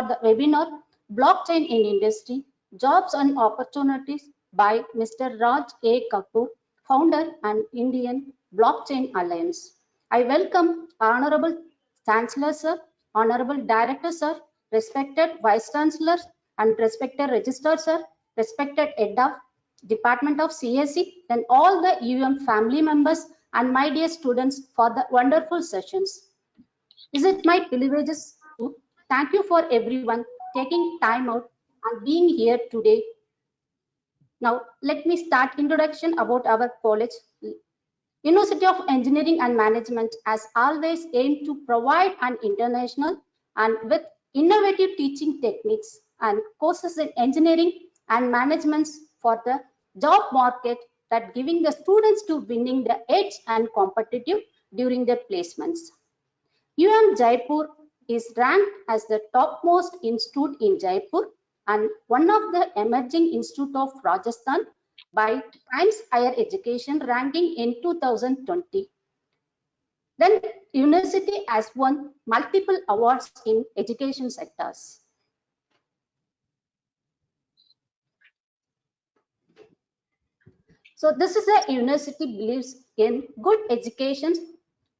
the webinar Blockchain in Industry, Jobs and Opportunities by Mr. Raj A. Kapoor, founder and Indian Blockchain Alliance. I welcome Honorable Chancellor Sir, Honorable Director Sir, respected Vice Chancellor and respected Registrar Sir, respected Head of Department of CSE, then all the UEM family members and my dear students for the wonderful sessions. Is it my privileges to thank you for everyone taking time out and being here today. Now, let me start introduction about our college. University of Engineering and Management has always aimed to provide an international and with innovative teaching techniques and courses in engineering and management for the job market that giving the students to winning the edge and competitive during their placements. UEM Jaipur is ranked as the topmost institute in Jaipur and one of the emerging institute of Rajasthan by Times Higher Education ranking in 2020. Then university has won multiple awards in education sectors. So this is a university believes in good education,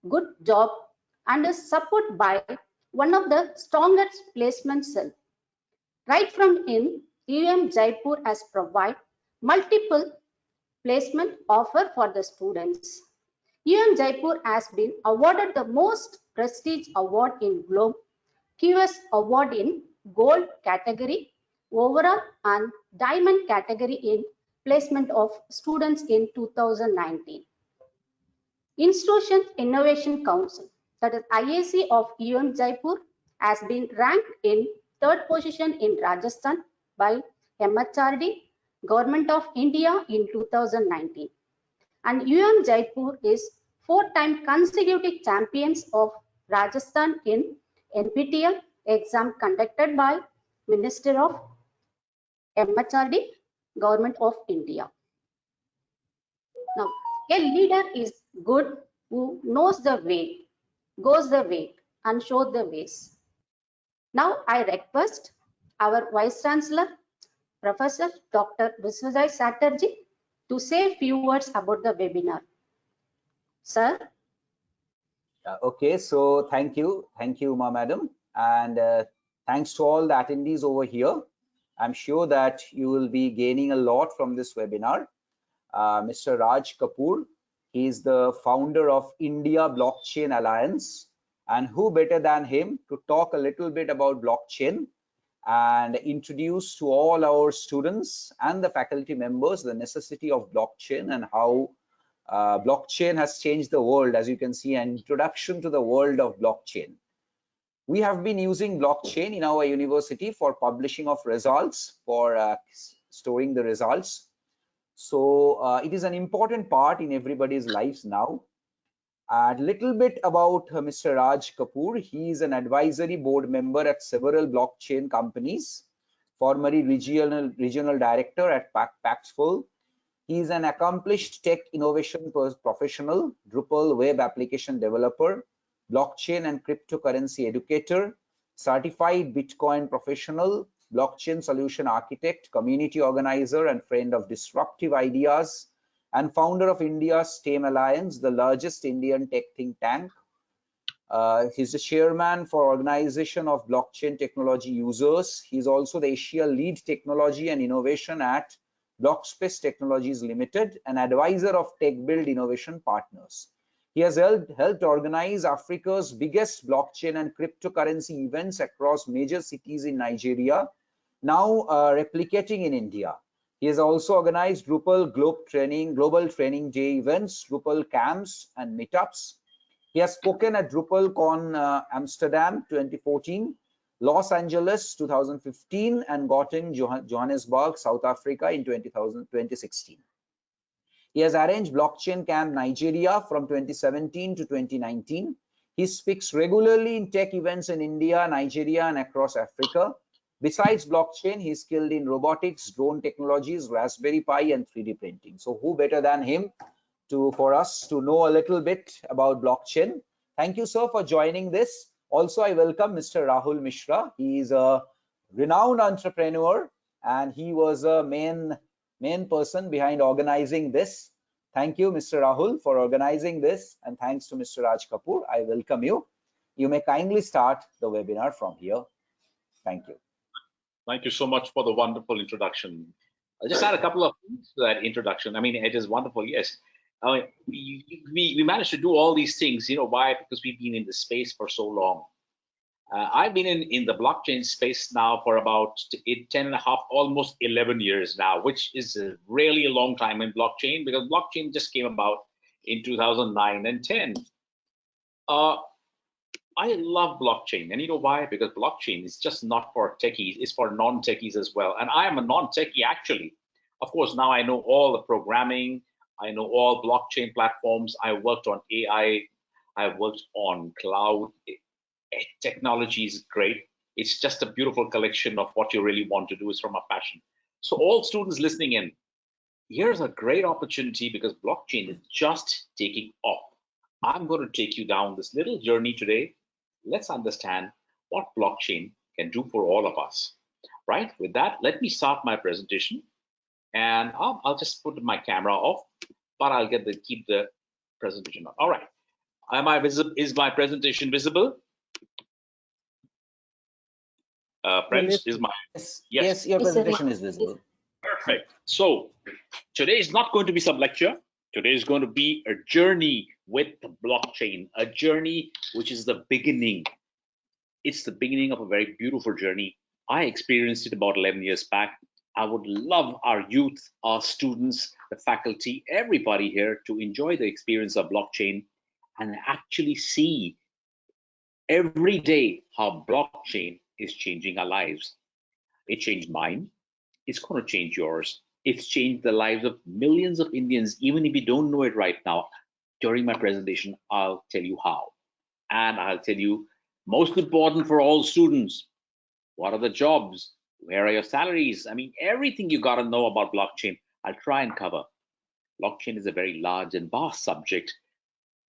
good job, and is supported by one of the strongest placement cell. Right from in, UEM Jaipur has provided multiple placement offer for the students. UEM Jaipur has been awarded the most prestige award in Globe, QS award in gold category, overall and diamond category in placement of students in 2019. Institution Innovation Council, that is IAC of UEM Jaipur, has been ranked in third position in Rajasthan by MHRD, Government of India in 2019. And UEM Jaipur is 4-time consecutive champions of Rajasthan in NPTEL exam conducted by Minister of MHRD, Government of India. Now, a leader is good who knows the way, goes the way, and shows the ways. Now, I request our Vice Chancellor, Professor Dr. 𝐕𝐨𝐻𝐿𝐵 Chatterjee, to say a few words about the webinar. Sir? Okay, so thank you, Madam, and thanks to all the attendees over here. I'm sure that you will be gaining a lot from this webinar. Mr. Raj Kapoor, he is the founder of India Blockchain Alliance, and who better than him to talk a little bit about blockchain and introduce to all our students and the faculty members the necessity of blockchain and how blockchain has changed the world. As you can see, an introduction to the world of blockchain. We have been using blockchain in our university for publishing of results, for storing the results. So it is an important part in everybody's lives now. A little bit about Mr. Raj Kapoor. He is an advisory board member at several blockchain companies, formerly regional director at Paxful. He is an accomplished tech innovation professional, Drupal Web Application Developer, Blockchain and Cryptocurrency Educator, Certified Bitcoin Professional, Blockchain Solution Architect, Community Organizer and friend of disruptive ideas, and founder of India's STEM Alliance, the largest Indian tech think tank. He's the chairman for Organization of Blockchain Technology Users. He's also the Asia Lead Technology and Innovation at Blockspace Technologies Limited, an advisor of Tech Build Innovation Partners. He has helped organize Africa's biggest blockchain and cryptocurrency events across major cities in Nigeria, now replicating in India. He has also organized Drupal Global Training Day events, Drupal camps and meetups. He has spoken at DrupalCon Amsterdam 2014, Los Angeles 2015, and Johannesburg, South Africa in 2016. He has arranged Blockchain Camp Nigeria from 2017 to 2019. He speaks regularly in tech events in India, Nigeria, and across Africa. Besides blockchain, he's skilled in robotics, drone technologies, Raspberry Pi, and 3D printing. So who better than him for us to know a little bit about blockchain? Thank you, sir, for joining this. Also, I welcome Mr. Rahul Mishra. He is a renowned entrepreneur, and he was a main person behind organizing this. Thank you, Mr. Rahul, for organizing this, and thanks to Mr. Raj Kapoor. I welcome you. You may kindly start the webinar from here. Thank you. Thank you so much for the wonderful introduction. I just add a couple of things to that introduction. I mean, it is wonderful, yes. We managed to do all these things, you know, why? Because we've been in the space for so long. I've been in the blockchain space now for about 10 and a half, almost 11 years now, which is really a long time in blockchain, because blockchain just came about in 2009 and 10. I love blockchain, and you know why? Because blockchain is just not for techies, it's for non-techies as well. And I am a non-techie actually. Of course, now I know all the programming, I know all blockchain platforms. I worked on AI, I worked on cloud. Technology is great. It's just a beautiful collection of what you really want to do is from a passion. So all students listening in, here's a great opportunity because blockchain is just taking off. I'm going to take you down this little journey today. Let's understand what blockchain can do for all of us. Right? With that, let me start my presentation, and I'll just put my camera off, but I'll keep the presentation on. All right. Am I visible? Is my presentation visible? Friends, is my yes, your presentation is visible. Perfect. So today is not going to be some lecture. Today is going to be a journey with the blockchain, a journey which is the beginning. It's the beginning of a very beautiful journey. I experienced it about 11 years back. I would love our youth, our students, the faculty, everybody here to enjoy the experience of blockchain and actually see every day how blockchain is changing our lives. It changed mine. It's going to change yours. It's changed the lives of millions of Indians, even if you don't know it right now. During my presentation, I'll tell you how. And I'll tell you, most important for all students, what are the jobs? Where are your salaries? I mean, everything you got to know about blockchain, I'll try and cover. Blockchain is a very large and vast subject.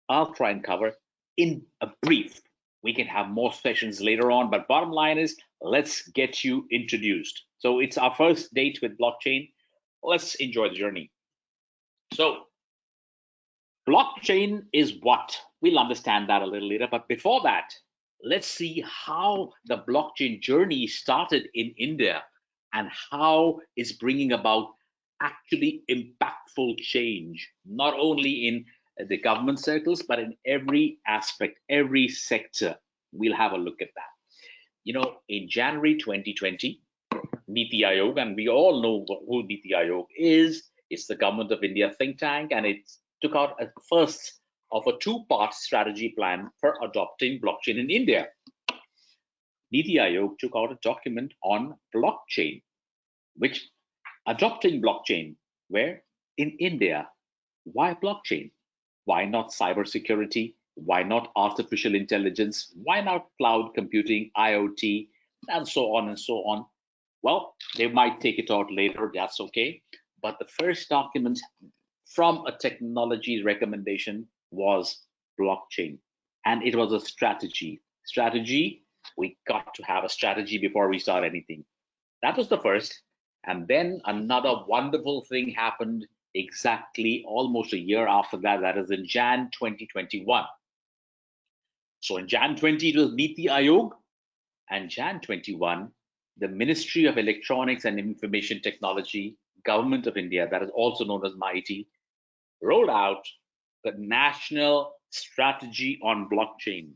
I'll try and cover in a brief. We can have more sessions later on, but bottom line is, let's get you introduced. So it's our first date with blockchain. Let's enjoy the journey. So blockchain is what? We'll understand that a little later, but before that, let's see how the blockchain journey started in India and how it's bringing about actually impactful change, not only in the government circles, but in every aspect, every sector. We'll have a look at that. You know, in January 2020, Niti Aayog, and we all know who Niti Aayog is. It's the government of India think tank, and it took out a first of a two-part strategy plan for adopting blockchain in India. Niti Aayog took out a document on blockchain, which adopting blockchain, where in India, why blockchain? Why not cybersecurity? Why not artificial intelligence? Why not cloud computing, IoT, and so on and so on? Well, they might take it out later, that's okay. But the first document from a technology recommendation was blockchain. And it was a strategy. Strategy, we got to have a strategy before we start anything. That was the first. And then another wonderful thing happened exactly almost a year after that, that is in Jan 2021. So in Jan 20, it was Niti Aayog, and Jan 21, the Ministry of Electronics and Information Technology, Government of India, that is also known as MeitY, rolled out the National Strategy on Blockchain.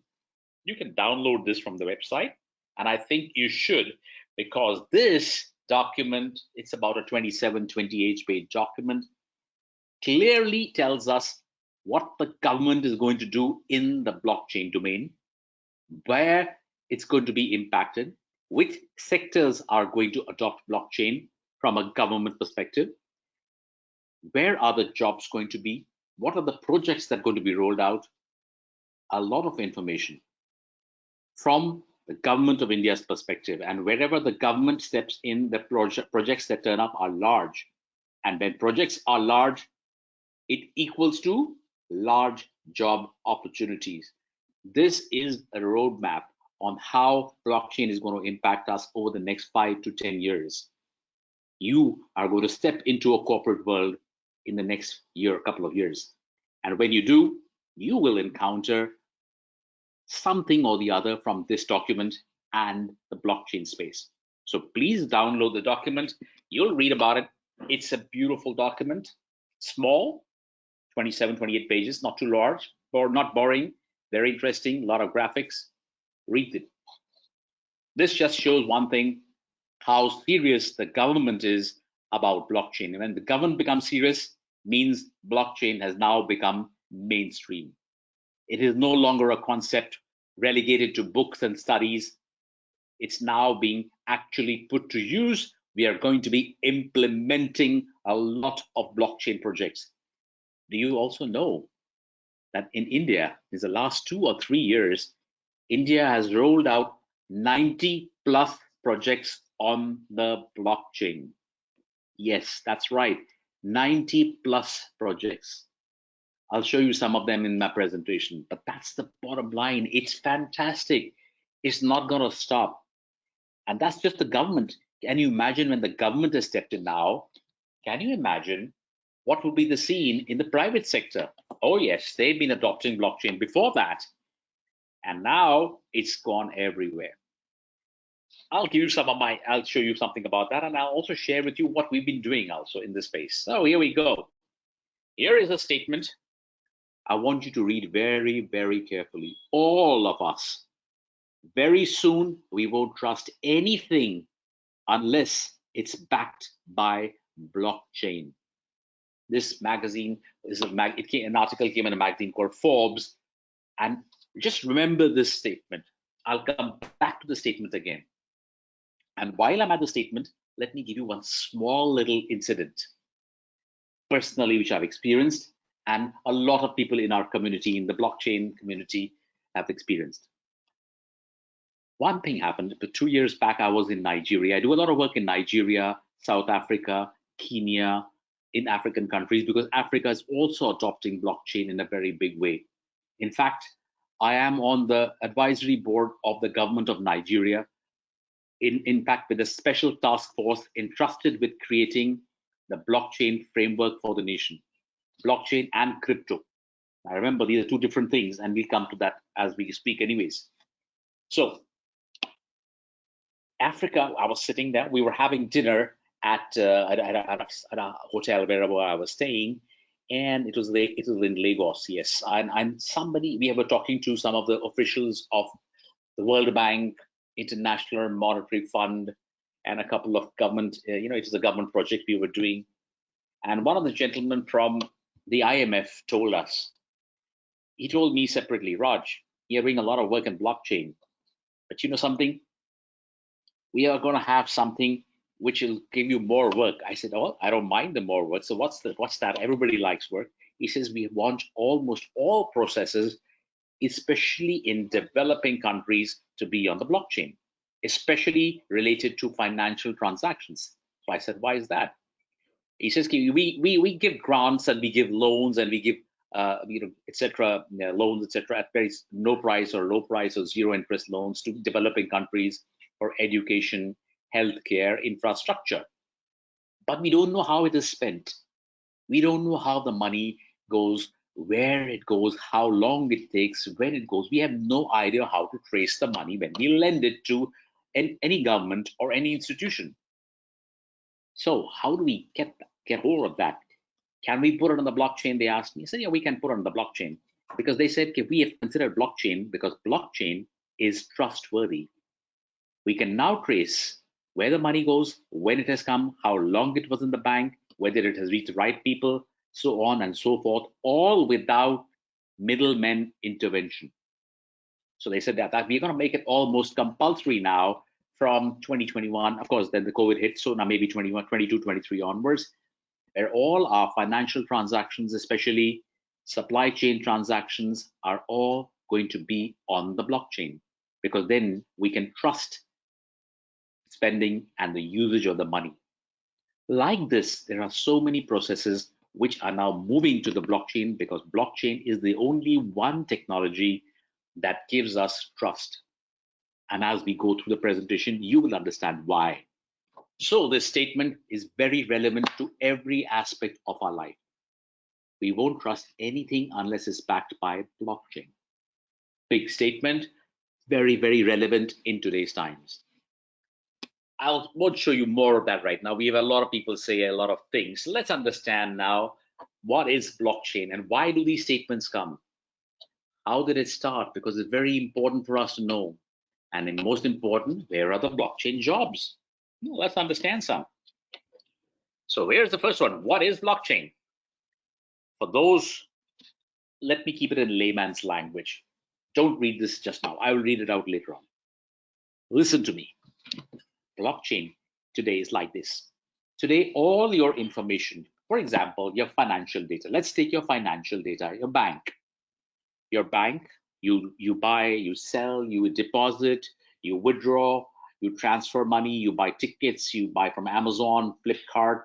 You can download this from the website, and I think you should, because this document, it's about a 27, 28-page document, clearly tells us what the government is going to do in the blockchain domain, where it's going to be impacted, which sectors are going to adopt blockchain from a government perspective, where are the jobs going to be, what are the projects that are going to be rolled out, a lot of information from the government of India's perspective. And wherever the government steps in, the projects that turn up are large. And when projects are large, it equals to large job opportunities. This is a roadmap on how blockchain is going to impact us over the next 5 to 10 years. You are going to step into a corporate world in the next year, couple of years. And when you do, you will encounter something or the other from this document and the blockchain space. So please download the document. You'll read about it. It's a beautiful document, small, 27, 28 pages, not too large, or not boring, very interesting, a lot of graphics. Read it. This just shows one thing, how serious the government is about blockchain. And when the government becomes serious, means blockchain has now become mainstream. It is no longer a concept relegated to books and studies. It's now being actually put to use. We are going to be implementing a lot of blockchain projects. Do you also know that in India, in the last 2 or 3 years, India has rolled out 90 plus projects on the blockchain? Yes, that's right, 90 plus projects. I'll show you some of them in my presentation, but that's the bottom line. It's fantastic. It's not going to stop. And that's just the government. Can you imagine when the government has stepped in now? Can you imagine what will be the scene in the private sector? Oh yes, they've been adopting blockchain before that. And now it's gone everywhere. I'll show you something about that, and I'll also share with you what we've been doing also in this space. So here we go. Here is a statement. I want you to read very, very carefully. All of us. Very soon, we won't trust anything unless it's backed by blockchain. This magazine is an article came in a magazine called Forbes, and just remember this statement. I'll come back to the statement again. And while I'm at the statement, let me give you one small little incident personally, which I've experienced, and a lot of people in our community, in the blockchain community, have experienced. One thing happened, but 2 years back, I was in Nigeria. I do a lot of work in Nigeria, South Africa, Kenya, in African countries, because Africa is also adopting blockchain in a very big way. In fact, I am on the advisory board of the government of Nigeria, in fact, with a special task force entrusted with creating the blockchain framework for the nation, blockchain and crypto. Now remember, these are two different things, and we'll come to that as we speak anyways. So Africa, I was sitting there, we were having dinner at a hotel where I was staying, and it was in Lagos, yes. And somebody, we were talking to some of the officials of the World Bank, International Monetary Fund, and a couple of government, it was a government project we were doing. And one of the gentlemen from the IMF told us, he told me separately, Raj, you're doing a lot of work in blockchain, but you know something? We are going to have something which will give you more work. I said, oh, I don't mind the more work. So what's that? Everybody likes work. He says, we want almost all processes, especially in developing countries, to be on the blockchain, especially related to financial transactions. So I said, why is that? He says, we give grants and we give loans and we give etc. Loans, etc. at very no price or low price or zero interest loans to developing countries for education, healthcare, infrastructure. But we don't know how it is spent. We don't know how the money goes, where it goes, how long it takes, when it goes. We have no idea how to trace the money when we lend it to any government or any institution. So how do we get hold of that? Can we put it on the blockchain? They asked me. I said, yeah, we can put it on the blockchain, because they said, okay, we have considered blockchain because blockchain is trustworthy. We can now trace where the money goes, when it has come, how long it was in the bank, whether it has reached the right people, so on and so forth, all without middlemen intervention. So they said that we're going to make it almost compulsory now from 2021. Of course, then the COVID hit, so now maybe 21, 22, 23 onwards, where all our financial transactions, especially supply chain transactions, are all going to be on the blockchain, because then we can trust spending and the usage of the money. Like this, there are so many processes which are now moving to the blockchain, because blockchain is the only one technology that gives us trust. And as we go through the presentation, you will understand why. So this statement is very relevant to every aspect of our life. We won't trust anything unless it's backed by blockchain. Big statement, very, very relevant in today's times. I won't show you more of that right now. We have a lot of people say a lot of things. Let's understand now what is blockchain and why do these statements come? How did it start? Because it's very important for us to know. And the most important, where are the blockchain jobs? Let's understand some. So here's the first one. What is blockchain? For those, let me keep it in layman's language. Don't read this just now. I will read it out later on. Listen to me. Blockchain today is like this. Today, all your information, for example, your financial data. Let's take your financial data, your bank. Your bank, you buy, you sell, you deposit, you withdraw, you transfer money, you buy tickets, you buy from Amazon, Flipkart,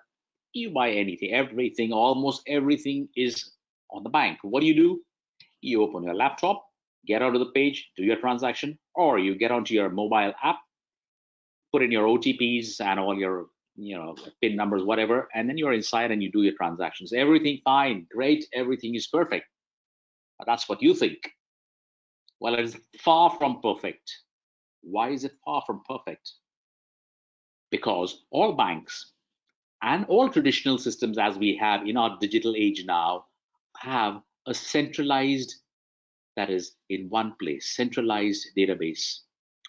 you buy anything, everything, almost everything is on the bank. What do? You open your laptop, get onto the page, do your transaction, or you get onto your mobile app, put in your OTPs and all your PIN numbers, whatever, and then you're inside and you do your transactions. Everything fine, great, everything is perfect. But that's what you think. Well, it is far from perfect. Why is it far from perfect? Because all banks and all traditional systems as we have in our digital age now have a centralized, that is in one place, centralized database.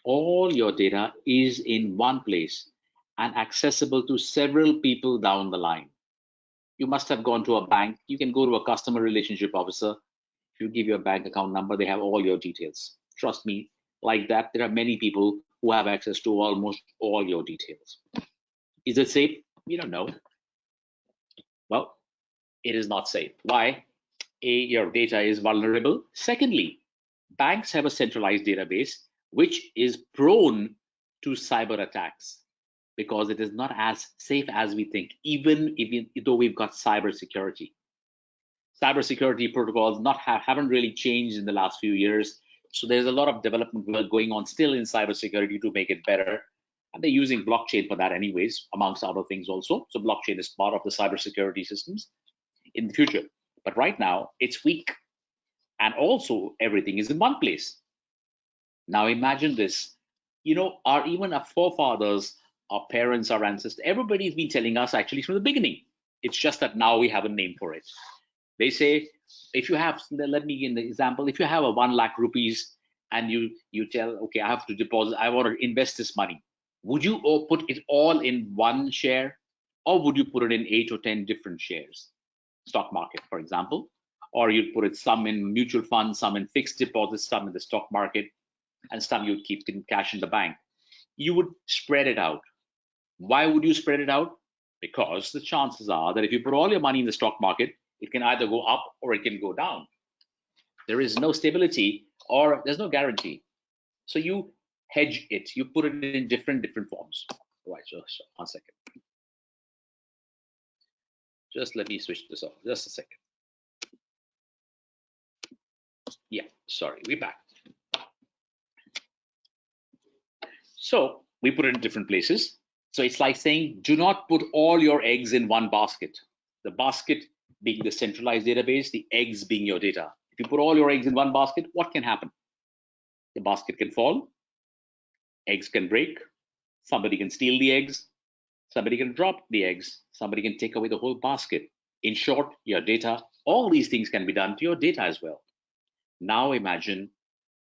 All your data is in one place and accessible to several people down the line. You must have gone to a bank. You can go to a customer relationship officer. If you give your bank account number, they have all your details. Trust me, like that, there are many people who have access to almost all your details. Is it safe? We don't know. Well, it is not safe. Why? A, your data is vulnerable. Secondly, banks have a centralized database which is prone to cyber attacks because it is not as safe as we think, even though we've got cyber security. Cybersecurity protocols haven't really changed in the last few years. So there's a lot of development work going on still in cybersecurity to make it better. And they're using blockchain for that anyways, amongst other things also. So blockchain is part of the cybersecurity systems in the future. But right now it's weak. And also everything is in one place. Now imagine this, even our forefathers, our parents, our ancestors, everybody's been telling us actually from the beginning. It's just that now we have a name for it. They say, if you have, let me give an example, if you have a 1 lakh rupees and you tell, okay, I have to deposit, I want to invest this money. Would you put it all in one share, or would you put it in 8 or 10 different shares? Stock market, for example, or you'd put it some in mutual funds, some in fixed deposits, some in the stock market, and some you'd keep in cash in the bank. You would spread it out. Why would you spread it out? Because the chances are that if you put all your money in the stock market, it can either go up or it can go down. There is no stability or there's no guarantee. So you hedge it. You put it in different forms. Right, so 1 second. Just let me switch this off. Just a second. Yeah, sorry, we're back. So we put it in different places. So it's like saying, do not put all your eggs in one basket. The basket being the centralized database, the eggs being your data. If you put all your eggs in one basket, what can happen? The basket can fall, eggs can break, somebody can steal the eggs, somebody can drop the eggs, somebody can take away the whole basket. In short, your data, all these things can be done to your data as well. Now imagine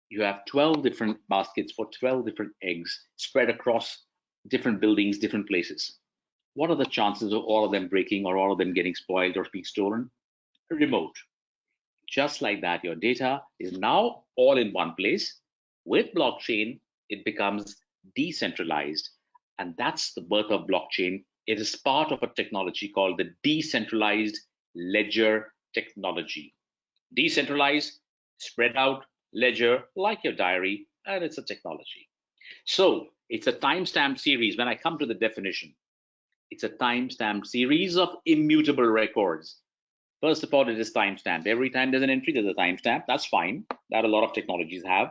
you have 12 different baskets for 12 different eggs spread across different buildings, different places. What are the chances of all of them breaking or all of them getting spoiled or being stolen? Remote. Just like that, your data is now all in one place. With blockchain, it becomes decentralized. And that's the birth of blockchain. It is part of a technology called the decentralized ledger technology. Decentralized, spread out, ledger, like your diary, and it's a technology. So it's a timestamp series. When I come to the definition, it's a timestamp series of immutable records. First of all, it is timestamped. Every time there's an entry, there's a timestamp. That's fine. That a lot of technologies have.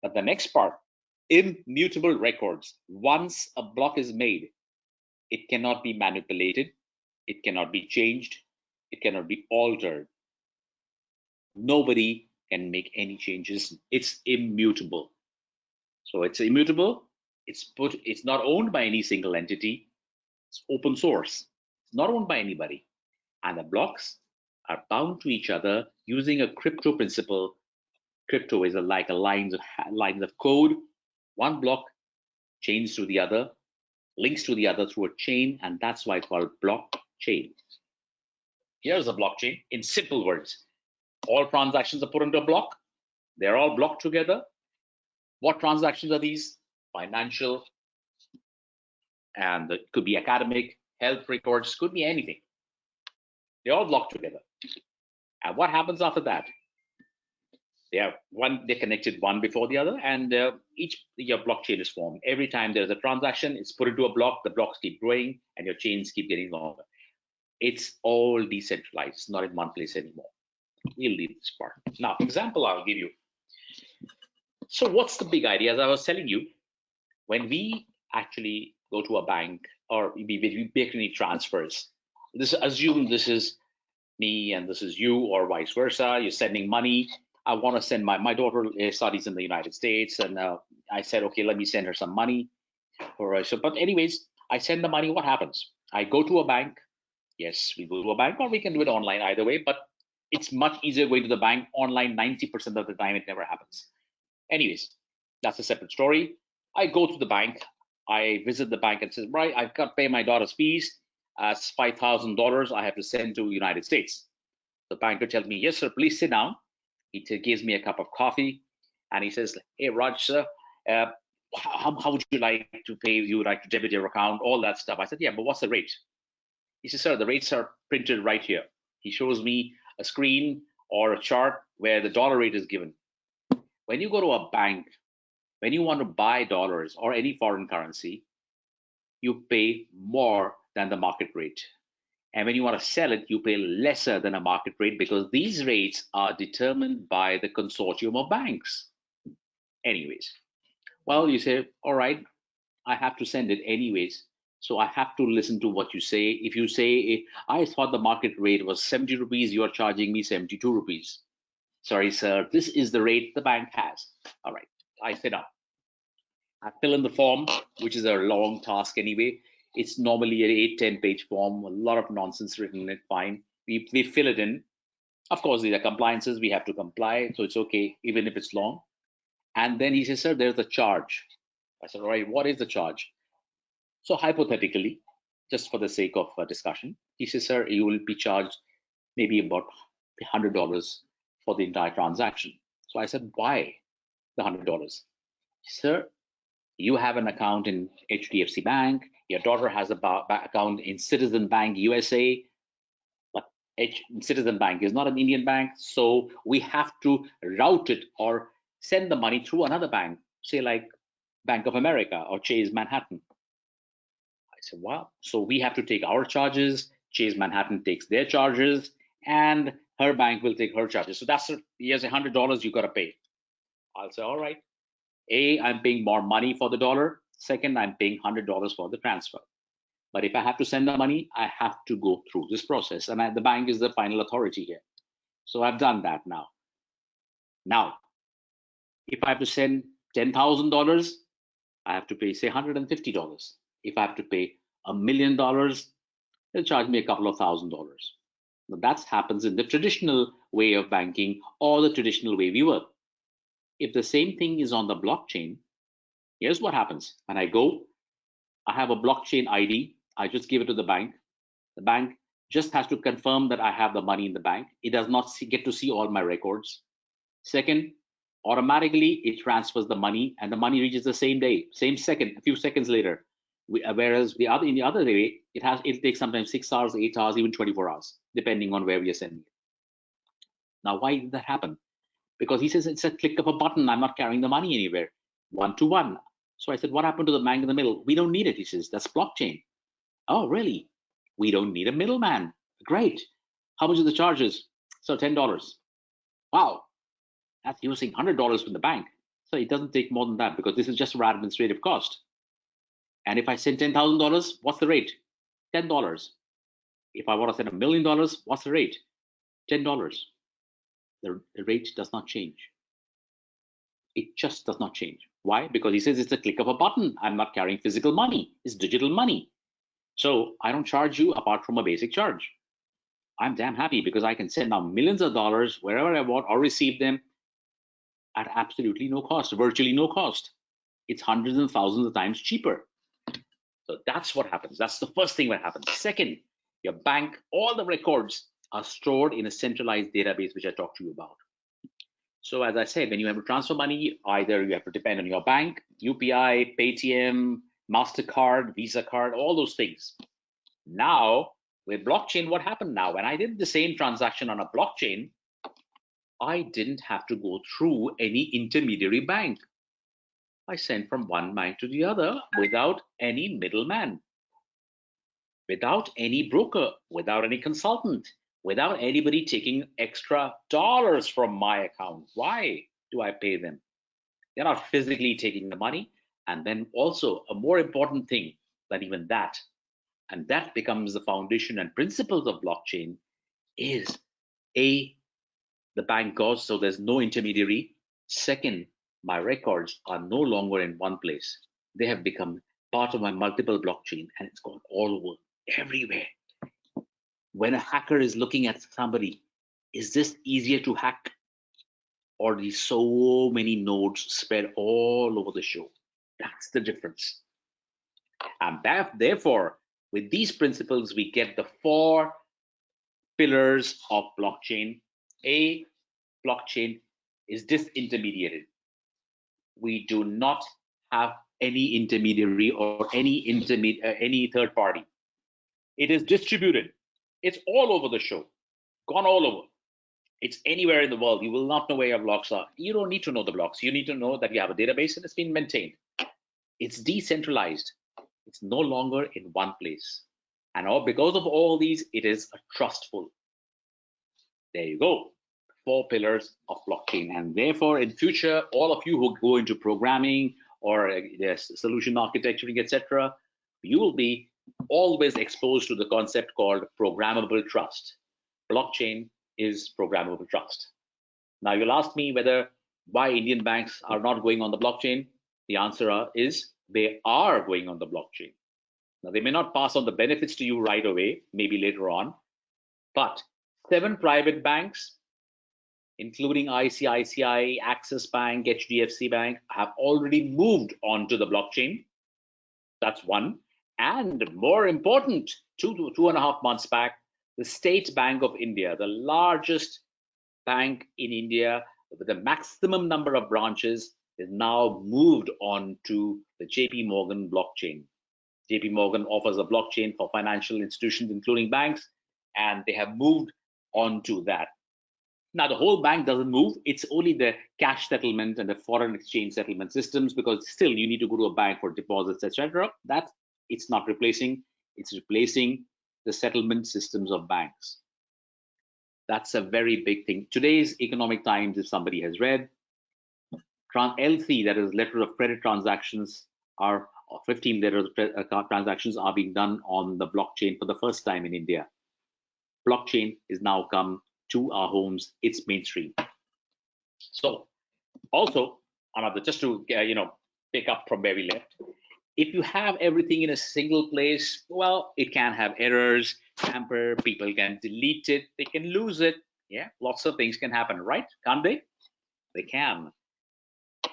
But the next part Immutable records. Once a block is made, it cannot be manipulated, it cannot be changed, it cannot be altered. Nobody can make any changes. It's immutable. So it's immutable. It's not owned by any single entity. It's open source. It's not owned by anybody. And the blocks are bound to each other using a crypto principle. Crypto is like a lines of code. One block chains to the other, links to the other through a chain, and that's why it's called blockchain. Here's a blockchain in simple words. All transactions are put into a block. They're all blocked together. What transactions are these? Financial, and it could be academic, health records, could be anything. They're all blocked together. And what happens after that? They're connected one before the other, and your blockchain is formed. Every time there's a transaction, it's put into a block, the blocks keep growing, and your chains keep getting longer. It's all decentralized, it's not in one place anymore. We'll leave this part. Now, example I'll give you. So what's the big idea? As I was telling you, when we actually go to a bank or we make any transfers, assume this is me and this is you, or vice versa. You're sending money. I want to send my daughter studies in the United States, and I said, okay, let me send her some money. But anyways, I send the money. What happens? I go to a bank. Yes, we go to a bank, or we can do it online, either way. But it's much easier going to the bank online. 90% of the time, it never happens. Anyways, that's a separate story. I go to the bank. I visit the bank and says, right, I've got to pay my daughter's fees. It's $5,000 I have to send to the United States. The banker tells me, yes, sir, please sit down. He gives me a cup of coffee, and he says, hey, Raj, sir, how would you like to pay? You would like to debit your account, all that stuff. I said, yeah, but what's the rate? He says, sir, the rates are printed right here. He shows me a screen or a chart where the dollar rate is given. When you go to a bank, when you want to buy dollars or any foreign currency, you pay more than the market rate. And when you want to sell it, you pay lesser than a market rate, because these rates are determined by the consortium of banks. Anyways, well, you say, all right, I have to send it anyways. So I have to listen to what you say. If you say, I thought the market rate was 70 rupees, you're charging me 72 rupees. Sorry, sir, this is the rate the bank has. All right, I sit down. I fill in the form, which is a long task anyway. It's normally an 8-10 page form, a lot of nonsense written in it, fine. We fill it in. Of course, these are compliances, we have to comply, so it's okay, even if it's long. And then he says, sir, there's a charge. I said, all right, what is the charge? So hypothetically, just for the sake of discussion, he says, sir, you will be charged maybe about $100 for the entire transaction. So I said, why the $100? Sir, you have an account in HDFC Bank, your daughter has a account in Citizen Bank USA, but Citizen Bank is not an Indian bank, so we have to route it or send the money through another bank, say like Bank of America or Chase Manhattan. I said, wow, so we have to take our charges, Chase Manhattan takes their charges, and her bank will take her charges. So that's, here's $100 you got to pay. I'll say, all right. A, I'm paying more money for the dollar. Second, I'm paying $100 for the transfer. But if I have to send the money, I have to go through this process. And the bank is the final authority here. So I've done that now. Now, if I have to send $10,000, I have to pay, say, $150. If I have to pay $1 million, they'll charge me a couple of $1,000. Now, that happens in the traditional way of banking or the traditional way we work. If the same thing is on the blockchain, here's what happens. When I go, I have a blockchain ID. I just give it to the bank. The bank just has to confirm that I have the money in the bank. It does not get to see all my records. Second, automatically it transfers the money, and the money reaches the same day, same second, a few seconds later. Whereas in the other way, it takes sometimes 6 hours, 8 hours, even 24 hours, depending on where we are sending it. Now, why did that happen? Because he says it's a click of a button. I'm not carrying the money anywhere, one-to-one. So I said, what happened to the bank in the middle? We don't need it. He says, that's blockchain. Oh, really? We don't need a middleman. Great. How much are the charges? So $10. Wow, that's using $100 from the bank. So it doesn't take more than that, because this is just for administrative cost. And if I send $10,000, what's the rate? $10. If I want to send $1 million, what's the rate? $10. The rate does not change. It just does not change. Why? Because he says it's a click of a button. I'm not carrying physical money. It's digital money. So I don't charge you apart from a basic charge. I'm damn happy because I can send now millions of dollars wherever I want or receive them at absolutely no cost, virtually no cost. It's hundreds and thousands of times cheaper. So that's what happens. That's the first thing that happens. Second, your bank, all the records are stored in a centralized database, which I talked to you about. So as I said, when you have to transfer money, either you have to depend on your bank, UPI, Paytm, MasterCard, Visa card, all those things. Now, with blockchain, what happened now? When I did the same transaction on a blockchain, I didn't have to go through any intermediary bank. I sent from one bank to the other without any middleman, without any broker, without any consultant, without anybody taking extra dollars from my account. Why do I pay them? They're not physically taking the money. And then also a more important thing than even that, and that becomes the foundation and principles of blockchain, is A, the bank goes, so there's no intermediary. Second, my records are no longer in one place. They have become part of my multiple blockchain, and it's gone all over, everywhere. When a hacker is looking at somebody, is this easier to hack, or these so many nodes spread all over the show? That's the difference. And therefore, with these principles, we get the 4 pillars of blockchain. A, blockchain is disintermediated. We do not have any intermediary or any third party. It is distributed. It's all over the show, gone all over. It's anywhere in the world. You will not know where your blocks are. You don't need to know the blocks. You need to know that you have a database and it's been maintained. It's decentralized. It's no longer in one place. And because of all these, it is trustful. There you go. 4 pillars of blockchain. And therefore, in future, all of you who go into programming or solution architecturing, etc., you will be always exposed to the concept called programmable trust. Blockchain is programmable trust. Now, you'll ask me why Indian banks are not going on the blockchain. The answer is they are going on the blockchain. Now, they may not pass on the benefits to you right away, maybe later on, but 7 private banks, including ICICI, Axis Bank, HDFC Bank, have already moved onto the blockchain. That's one. And more important, 2.5 months back, the State Bank of India, the largest bank in India with the maximum number of branches, is now moved on to the JP Morgan blockchain. JP Morgan offers a blockchain for financial institutions, including banks, and they have moved on to that. Now, the whole bank doesn't move. It's only the cash settlement and the foreign exchange settlement systems, because still you need to go to a bank for deposits, etc. That it's not replacing. It's replacing the settlement systems of banks. That's a very big thing. Today's Economic Times, if somebody has read, LC, that is letter of credit transactions, are 15 letter of transactions are being done on the blockchain for the first time in India. Blockchain is now come to our homes. It's mainstream. So also, another, just to pick up from where we left, if you have everything in a single place, well, it can have errors, tamper, people can delete it, they can lose it. Yeah, lots of things can happen, right? Can't they? They can.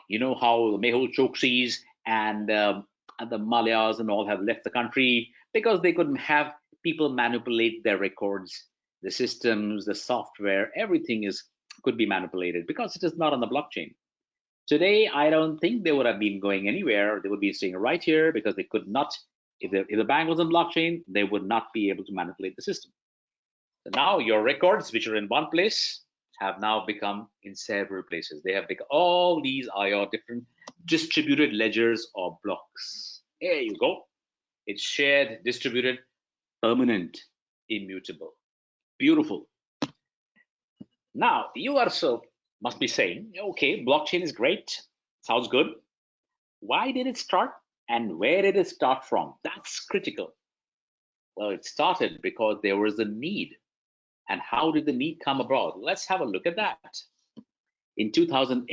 You know how the 𝐒𝐻𝐿 𝐁𝐥𝐸𝐿s and the Malayas and all have left the country because they couldn't have people manipulate their records, the systems, the software, everything could be manipulated because it is not on the blockchain. Today, I don't think they would have been going anywhere. They would be staying right here because they could not, if the bank was on blockchain, they would not be able to manipulate the system. So now your records, which are in one place, have now become in several places. They have become, all these are your different distributed ledgers or blocks. There you go. It's shared, distributed, permanent, immutable. Beautiful. Now, you also must be saying, okay, blockchain is great. Sounds good. Why did it start and where did it start from? That's critical. Well, it started because there was a need. And how did the need come about? Let's have a look at that. In 2008,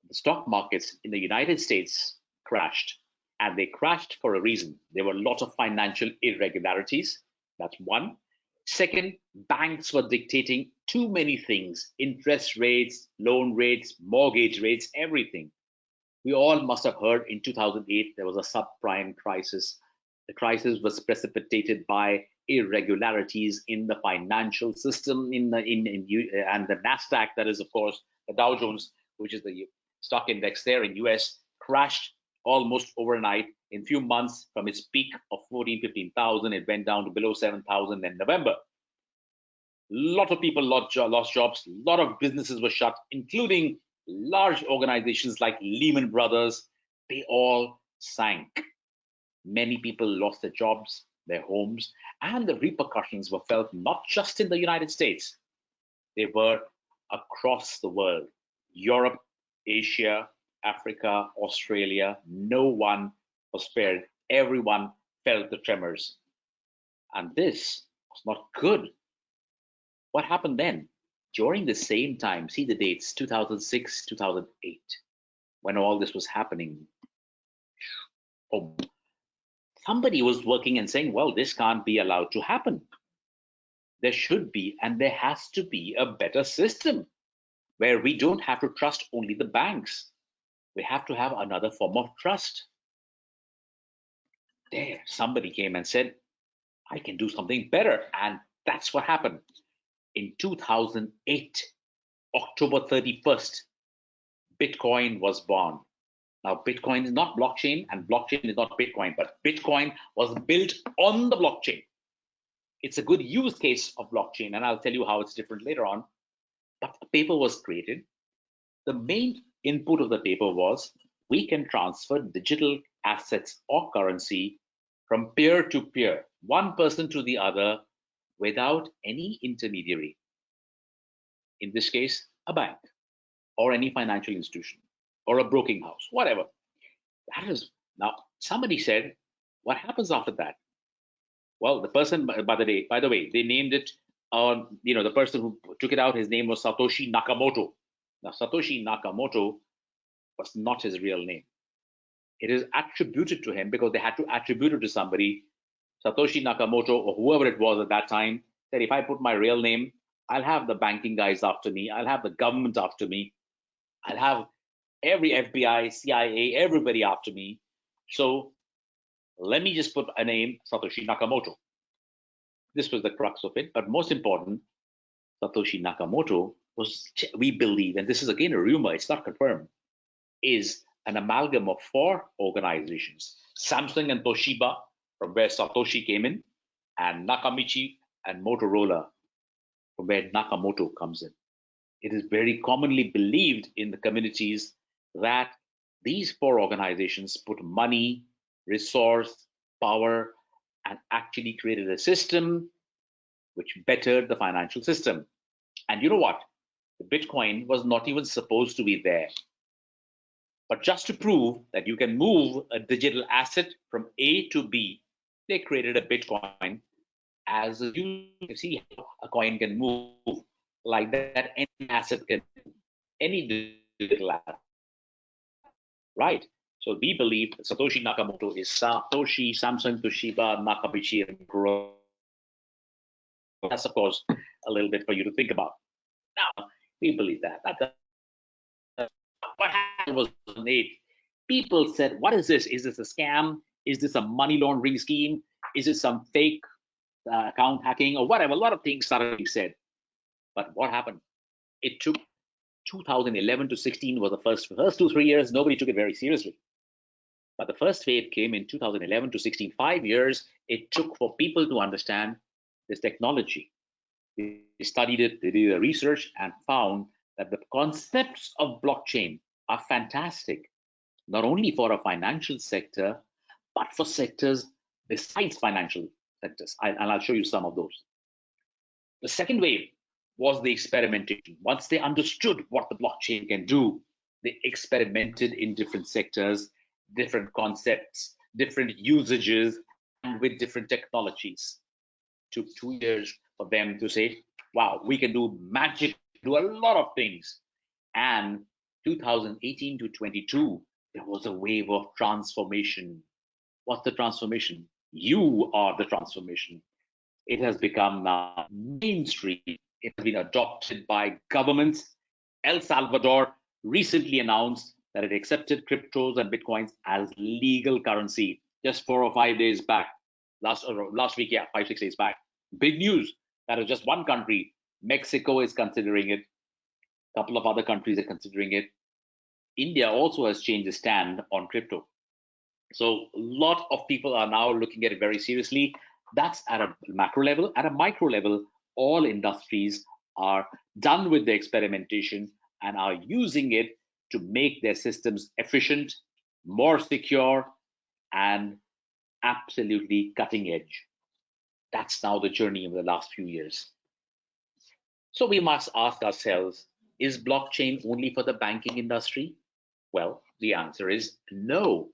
the stock markets in the United States crashed, and they crashed for a reason. There were a lot of financial irregularities. That's one. Second, banks were dictating too many things: interest rates, loan rates, mortgage rates, everything. We all must have heard in 2008 there was a subprime crisis. The crisis was precipitated by irregularities in the financial system, and the Nasdaq, that is, of course, the Dow Jones, which is the stock index there in US, crashed almost overnight. In few months, from its peak of 15,000, it went down to below 7,000 in November. A lot of people lost jobs, a lot of businesses were shut, including large organizations like Lehman Brothers. They all sank. Many people lost their jobs, their homes, and the repercussions were felt not just in the United States. They were across the world: Europe, Asia, Africa, Australia. No one was spared. Everyone felt the tremors. And this was not good. What happened then? During the same time, see the dates, 2006, 2008, when all this was happening. Somebody was working and saying, well, this can't be allowed to happen. There should be, and there has to be, a better system where we don't have to trust only the banks. We have to have another form of trust. There, somebody came and said, I can do something better. And that's what happened. In 2008, October 31st, Bitcoin was born. Now, Bitcoin is not blockchain, and blockchain is not Bitcoin, but Bitcoin was built on the blockchain. It's a good use case of blockchain, and I'll tell you how it's different later on. But a paper was created. The main input of the paper was, we can transfer digital assets or currency from peer to peer, one person to the other, without any intermediary. In this case, a bank or any financial institution or a broking house, whatever. That is, now somebody said, what happens after that? Well, the person, by the way, they named it, the person who took it out, his name was Satoshi Nakamoto. Now, Satoshi Nakamoto was not his real name. It is attributed to him because they had to attribute it to somebody. Satoshi Nakamoto, or whoever it was at that time, said, if I put my real name, I'll have the banking guys after me, I'll have the government after me, I'll have every FBI, CIA, everybody after me. So let me just put a name, Satoshi Nakamoto. This was the crux of it. But most important, Satoshi Nakamoto was, we believe, and this is again a rumor, it's not confirmed, is an amalgam of 4 organizations: Samsung and Toshiba, from where Satoshi came in, and Nakamichi and Motorola, from where Nakamoto comes in. It is very commonly believed in the communities that these 4 organizations put money, resource, power, and actually created a system which bettered the financial system. And you know what? The Bitcoin was not even supposed to be there. But just to prove that you can move a digital asset from A to B, they created a Bitcoin as you can see how a coin can move like that. Any asset can, any digital asset, right? So we believe that Satoshi Nakamoto is Satoshi, Samsung, Toshiba, Nakamichi, and Motorola. That's, of course, a little bit for you to think about. Now, we believe that. What happened was in 2008, people said, what is this? Is this a scam? Is this a money laundering scheme? Is it some fake account hacking or whatever? A lot of things started being said. But what happened? It took 2011 to 16 was the first 2-3 years. Nobody took it very seriously. But the first wave came in 2011 to 16. 5 years it took for people to understand this technology. They studied it, they did the research, and found that the concepts of blockchain are fantastic, not only for a financial sector, but for sectors besides financial sectors. And I'll show you some of those. The second wave was the experimentation. Once they understood what the blockchain can do, They experimented in different sectors, different concepts, different usages, and with different technologies. Took 2 years for them to say, wow, we can do magic, do a lot of things. And 2018 to 22, there was a wave of transformation. What's the transformation? You are the transformation. It has become now mainstream. It has been adopted by governments. El Salvador recently announced that it accepted cryptos and bitcoins as legal currency just 4 or 5 days back. Last week, yeah, 5-6 days back. Big news. That is just one country. Mexico is considering it. A couple of other countries are considering it. India also has changed its stand on crypto. So a lot of people are now looking at it very seriously. That's at a macro level. At a micro level, all industries are done with the experimentation and are using it to make their systems efficient, more secure, and absolutely cutting edge. That's now the journey of the last few years. So we must ask ourselves, is blockchain only for the banking industry? Well, the answer is no.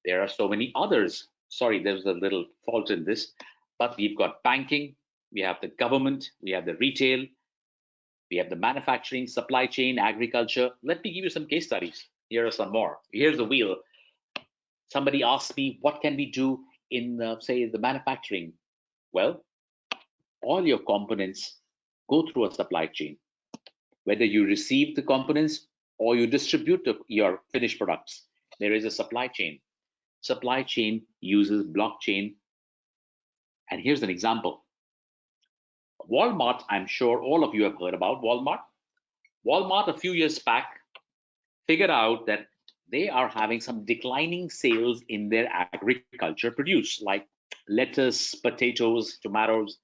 There are so many others. Sorry, there's a little fault in this, but we've got banking, we have the government, we have the retail, we have the manufacturing, supply chain, agriculture. Let me give you some case studies. Here are some more. Here's the wheel. Somebody asked me, what can we do in, say, the manufacturing? Well, all your components go through a supply chain. Whether you receive the components or you distribute your finished products, there is a supply chain. Supply chain uses blockchain. And here's an example. Walmart, I'm sure all of you have heard about Walmart. Walmart, a few years back, figured out that they are having some declining sales in their agriculture produce, like lettuce, potatoes, tomatoes.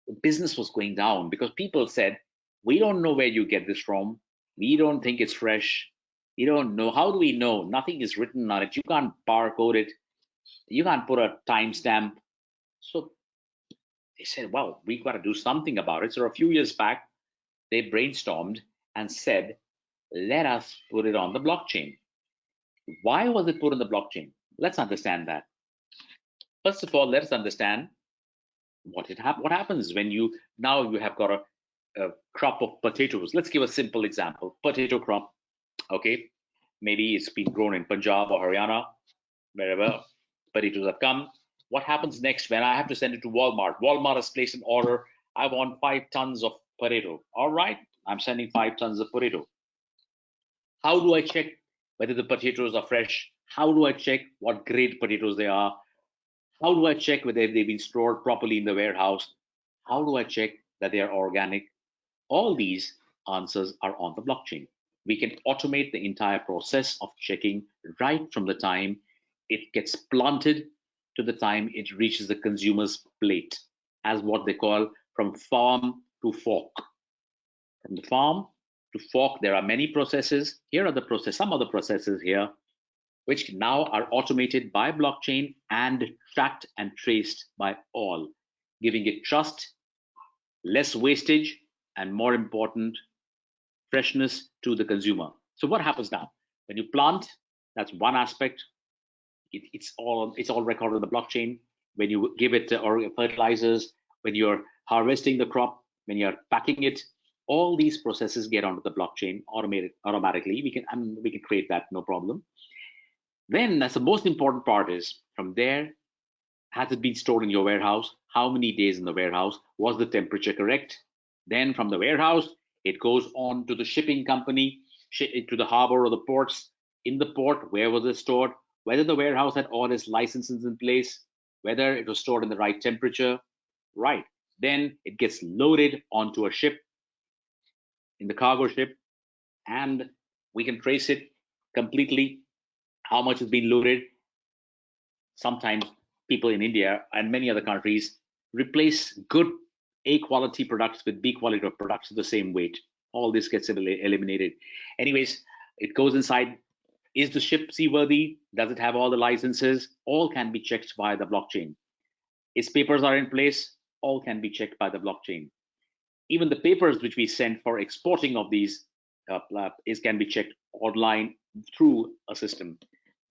The business was going down because people said, we don't know where you get this from. We don't think it's fresh. We don't know. How do we know? Nothing is written on it. You can't barcode it. You can't put a timestamp. So they said, well, we've got to do something about it. So a few years back, they brainstormed and said, let us put it on the blockchain. Why was it put on the blockchain? Let's understand that. First of all, let's understand what happens when you have got a crop of potatoes. Let's give a simple example. Potato crop. Okay, maybe it's been grown in Punjab or Haryana, wherever potatoes have come. What happens next when I have to send it to Walmart? Walmart has placed an order. I want 5 tons of potato. All right, I'm sending 5 tons of potato. How do I check whether the potatoes are fresh? How do I check what grade potatoes they are? How do I check whether they've been stored properly in the warehouse? How do I check that they are organic? All these answers are on the blockchain. We can automate the entire process of checking right from the time it gets planted to the time it reaches the consumer's plate, as what they call from farm to fork. From the farm to fork, there are many processes. Here are some of the processes here, which now are automated by blockchain and tracked and traced by all, giving it trust, less wastage, and more important, freshness to the consumer. So what happens now? When you plant, that's one aspect. It's all recorded on the blockchain. When you give it fertilizers, when you're harvesting the crop, when you're packing it, all these processes get onto the blockchain automatically. We can create that, no problem. Then that's the most important part is from there, has it been stored in your warehouse? How many days in the warehouse? Was the temperature correct? Then from the warehouse, it goes on to the shipping company, to the harbor or the ports. In the port, where was it stored? Whether the warehouse had all its licenses in place, whether it was stored in the right temperature, right? Then it gets loaded onto a ship, in the cargo ship, and we can trace it completely, how much has been loaded. Sometimes people in India and many other countries replace good A quality products with B quality products the same weight. All this gets eliminated. Anyways, it goes inside. Is the ship seaworthy? Does it have all the licenses? All can be checked by the blockchain. Its papers are in place. All can be checked by the blockchain. Even the papers which we send for exporting of these can be checked online through a system.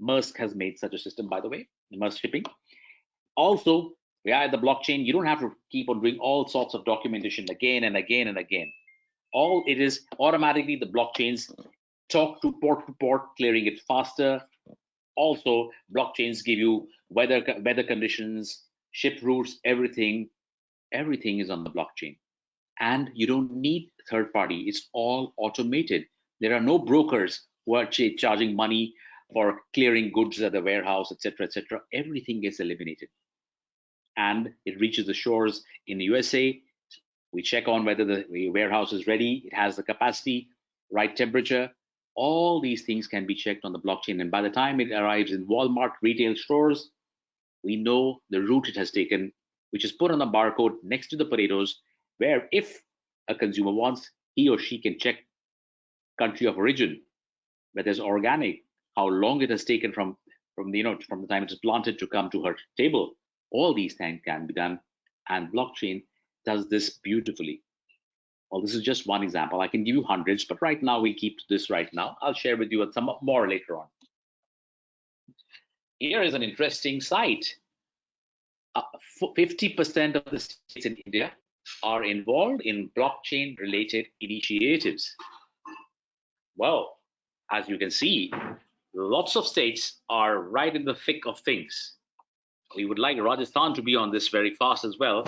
Maersk has made such a system, by the way, Maersk Shipping. Also, via the blockchain, you don't have to keep on doing all sorts of documentation again and again and again. All it is automatically the blockchains talk to port, clearing it faster. Also, blockchains give you weather conditions, ship routes, everything is on the blockchain. And you don't need third party. It's all automated. There are no brokers who are charging money for clearing goods at the warehouse, etc., etc. Everything gets eliminated. And it reaches the shores in the USA. We check on whether the warehouse is ready, it has the capacity, right temperature. All these things can be checked on the blockchain. And by the time it arrives in Walmart retail stores, we know the route it has taken, which is put on the barcode next to the potatoes, where if a consumer wants, he or she can check country of origin, whether it's organic, how long it has taken from the time it's planted to come to her table. All these things can be done, and blockchain does this beautifully. Well, this is just one example. I can give you hundreds, but right now we keep to this right now. I'll share with you some more later on. Here is an interesting site. 50% of the states in India are involved in blockchain-related initiatives. Well, as you can see, lots of states are right in the thick of things. We would like Rajasthan to be on this very fast as well.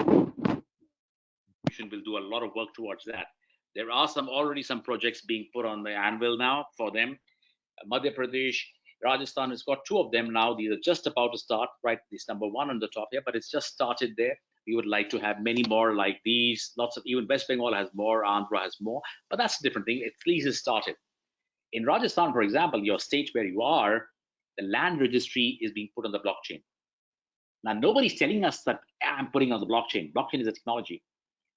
Will do a lot of work towards that. There are already some projects being put on the anvil now for them. Madhya Pradesh, Rajasthan has got 2 of them now. These are just about to start, right? This number 1 on the top here, but it's just started there. We would like to have many more like these. Lots of, even West Bengal has more, Andhra has more, but that's a different thing. At least it's started. In Rajasthan, for example, your state where you are, the land registry is being put on the blockchain. Now, nobody's telling us that I'm putting on the blockchain. Blockchain is a technology.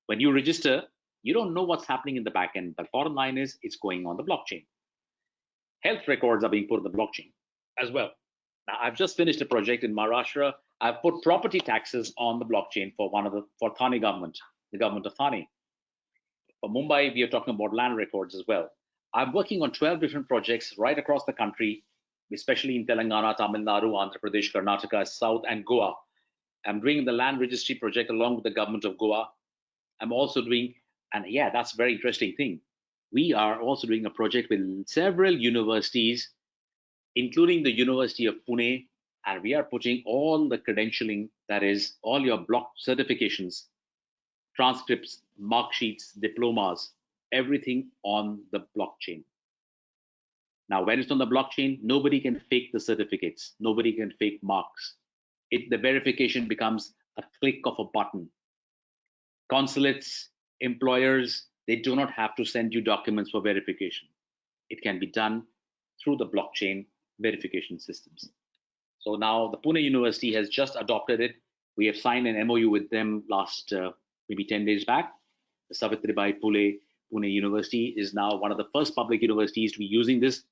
When you register, you don't know what's happening in the back end. The bottom line is it's going on the blockchain. Health records are being put on the blockchain as well. Now, I've just finished a project in Maharashtra. I've put property taxes on the blockchain for Thane government, the government of Thane. For Mumbai, we are talking about land records as well. I'm working on 12 different projects right across the country, especially in Telangana, Tamil Nadu, Andhra Pradesh, Karnataka, South, and Goa. I'm doing the land registry project along with the government of Goa. I'm also doing, and yeah, that's a very interesting thing. We are also doing a project with several universities, including the University of Pune, and we are putting all the credentialing, that is all your block certifications, transcripts, mark sheets, diplomas, everything on the blockchain. Now, when it's on the blockchain, nobody can fake the certificates. Nobody can fake marks. The verification becomes a click of a button. Consulates, employers, they do not have to send you documents for verification. It can be done through the blockchain verification systems. So now the Pune University has just adopted it. We have signed an MOU with them last maybe 10 days back. The Savitribai Phule Pune University is now one of the first public universities to be using this.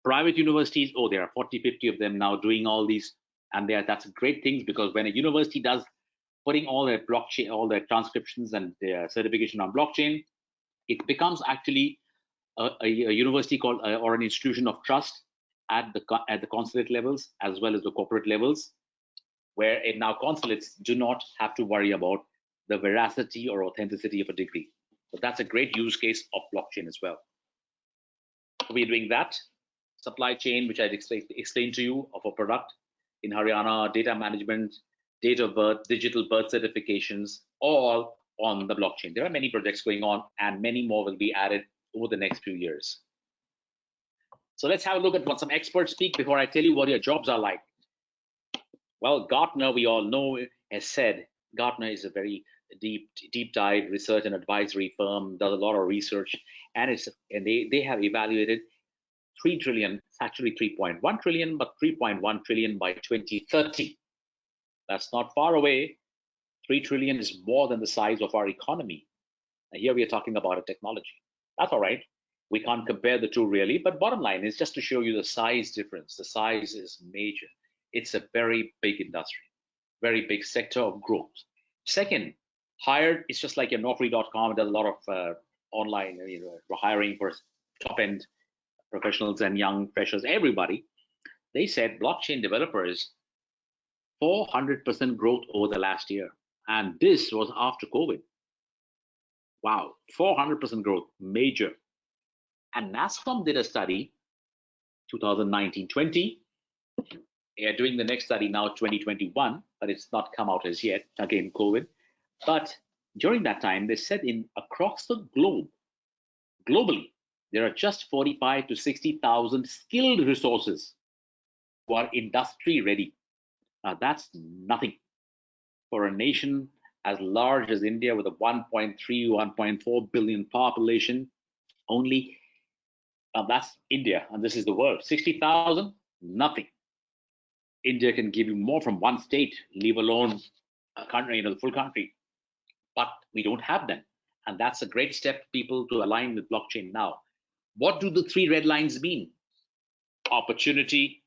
Private universities, oh, there are 40, 50 of them now doing all these. And that's a great thing, because when a university does putting all their blockchain, all their transcriptions and their certification on blockchain, it becomes actually a university called or an institution of trust at the consulate levels as well as the corporate levels, where now consulates do not have to worry about the veracity or authenticity of a degree. So that's a great use case of blockchain as well. We're doing that. Supply chain, which I explained to you, of a product in Haryana, data management, date of birth, digital birth certifications, all on the blockchain. There are many projects going on, and many more will be added over the next few years. So let's have a look at what some experts speak before I tell you what your jobs are like. Well, Gartner, we all know, has said, Gartner is a very deep dive research and advisory firm, does a lot of research, and they have evaluated 3 trillion, actually 3.1 trillion, but 3.1 trillion by 2030. That's not far away. 3 trillion is more than the size of our economy. And here we are talking about a technology. That's all right. We can't compare the two really, but bottom line is just to show you the size difference. The size is major. It's a very big industry, very big sector of growth. Second, hired, it's just like your Naukri.com, does a lot of online hiring for top end professionals and young freshers, everybody, they said blockchain developers 400% growth over the last year, and this was after COVID. Wow, 400% growth, major. And NASSCOM did a study 2019-20. They are doing the next study now 2021, but it's not come out as yet, again COVID. But during that time, they said across the globe, globally, there are just 45 to 60,000 skilled resources who are industry ready. Now that's nothing for a nation as large as India with a 1.3, 1.4 billion population. Only that's India, and this is the world. 60,000, nothing. India can give you more from one state, leave alone a country, the full country. But we don't have them, and that's a great step, people, to align with blockchain now. What do the three red lines mean? Opportunity,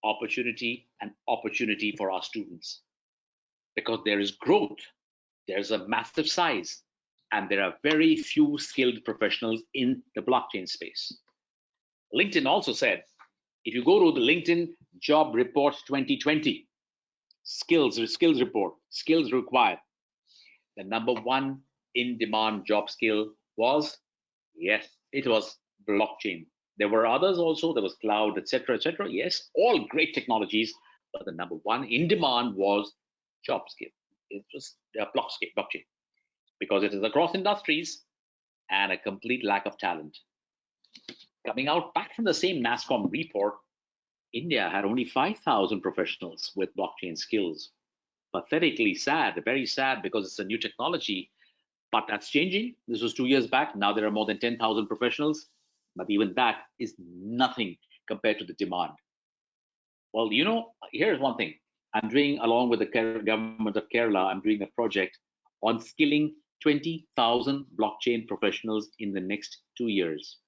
opportunity, and opportunity for our students. Because there is growth, there's a massive size, and there are very few skilled professionals in the blockchain space. LinkedIn also said, if you go to the LinkedIn Job Report 2020, skills report, skills required, the number one in-demand job skill was, yes, it was blockchain. There were others also, there was cloud, etc., etc. Yes, all great technologies, but the number one in demand was job skill. It was blockchain, because it is across industries and a complete lack of talent. Coming out back from the same NASSCOM report, India had only 5,000 professionals with blockchain skills. Pathetically sad, very sad, because it's a new technology, but that's changing. This was 2 years back. Now there are more than 10,000 professionals, but even that is nothing compared to the demand. Well, here's one thing. I'm doing, along with the government of Kerala, I'm doing a project on skilling 20,000 blockchain professionals in the next 2 years,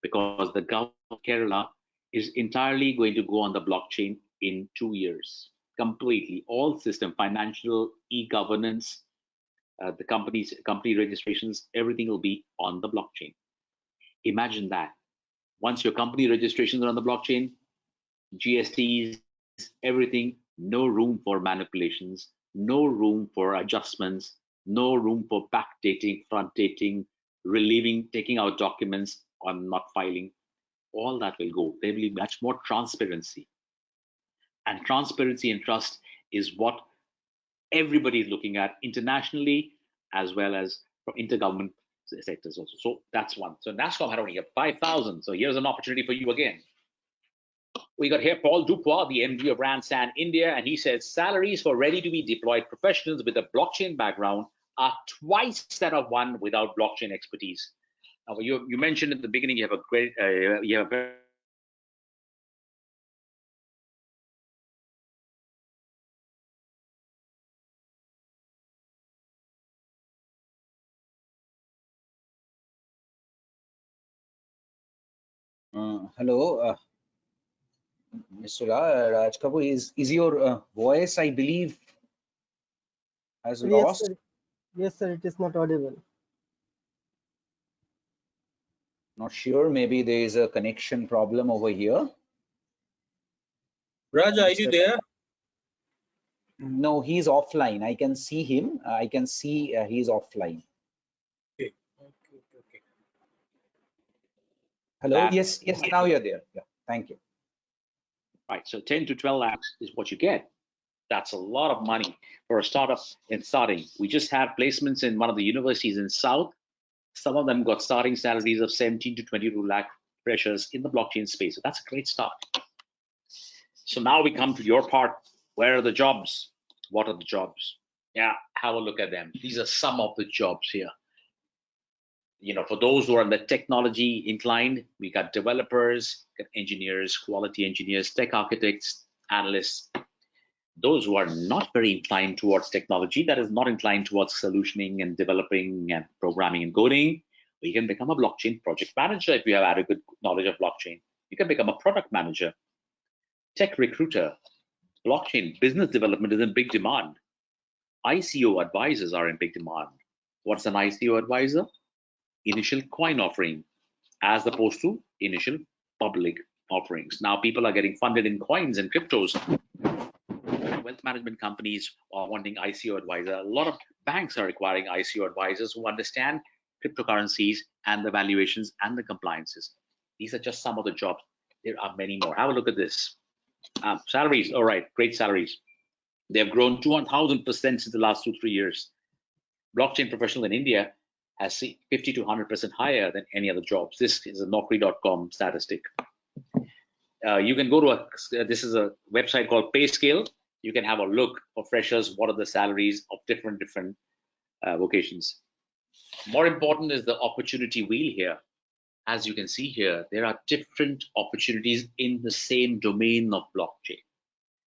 because the government of Kerala is entirely going to go on the blockchain in 2 years, completely. All system, financial, e-governance, the company registrations, everything will be on the blockchain. Imagine that. Once your company registrations are on the blockchain, GSTs, everything, no room for manipulations, no room for adjustments, no room for backdating, front dating, relieving, taking out documents on not filing. All that will go. There will be much more transparency. And transparency and trust is what everybody is looking at internationally, as well as from intergovernment sectors also. So that's one. So NASSCOM had only 5,000. So here's an opportunity for you again. We got here Paul Dupois, the MD of Randstad India, and he says salaries for ready-to-be deployed professionals with a blockchain background are twice that of one without blockchain expertise. Now, you mentioned at the beginning you have a great, you have a very Hello, Mr. Raj Kapoor. Is your voice, I believe, has lost? Sir. Yes, sir. It is not audible. Not sure. Maybe there is a connection problem over here. Raj, are you there? No, he's offline. I can see him. I can see he's offline. Okay. Hello. Yes. Now you're there. Yeah. Thank you. right. So 10 to 12 lakhs is what you get. That's a lot of money for a startup in starting. We just had placements in one of the universities in South. Some of them got starting salaries of 17 to 22 lakh freshers in the blockchain space. So that's a great start. So now we come to your part. Where are the jobs? What are the jobs? Yeah, have a look at them. These are some of the jobs here. For those who are in the technology inclined, we got developers, got engineers, quality engineers, tech architects, analysts. Those who are not very inclined towards technology, that is not inclined towards solutioning and developing and programming and coding, you can become a blockchain project manager if you have adequate knowledge of blockchain. You can become a product manager, tech recruiter. Blockchain business development is in big demand. ICO advisors are in big demand. What's an ICO advisor? Initial coin offering. as opposed to initial public offerings. Now people are getting funded in coins and cryptos. Wealth management companies are wanting ICO advisor. A lot of banks are requiring ICO advisors who understand cryptocurrencies and the valuations and the compliances. These are just some of the jobs. There are many more. Have a look at this. Salaries, all right, great salaries. They have grown 200,000% since the last 2-3 years. Blockchain professional in India has seen 50 to 100% higher than any other jobs. This is a Naukri.com statistic. You can go to this is a website called PayScale. You can have a look for freshers. What are the salaries of different vocations? More important is the opportunity wheel here. As you can see here, there are different opportunities in the same domain of blockchain.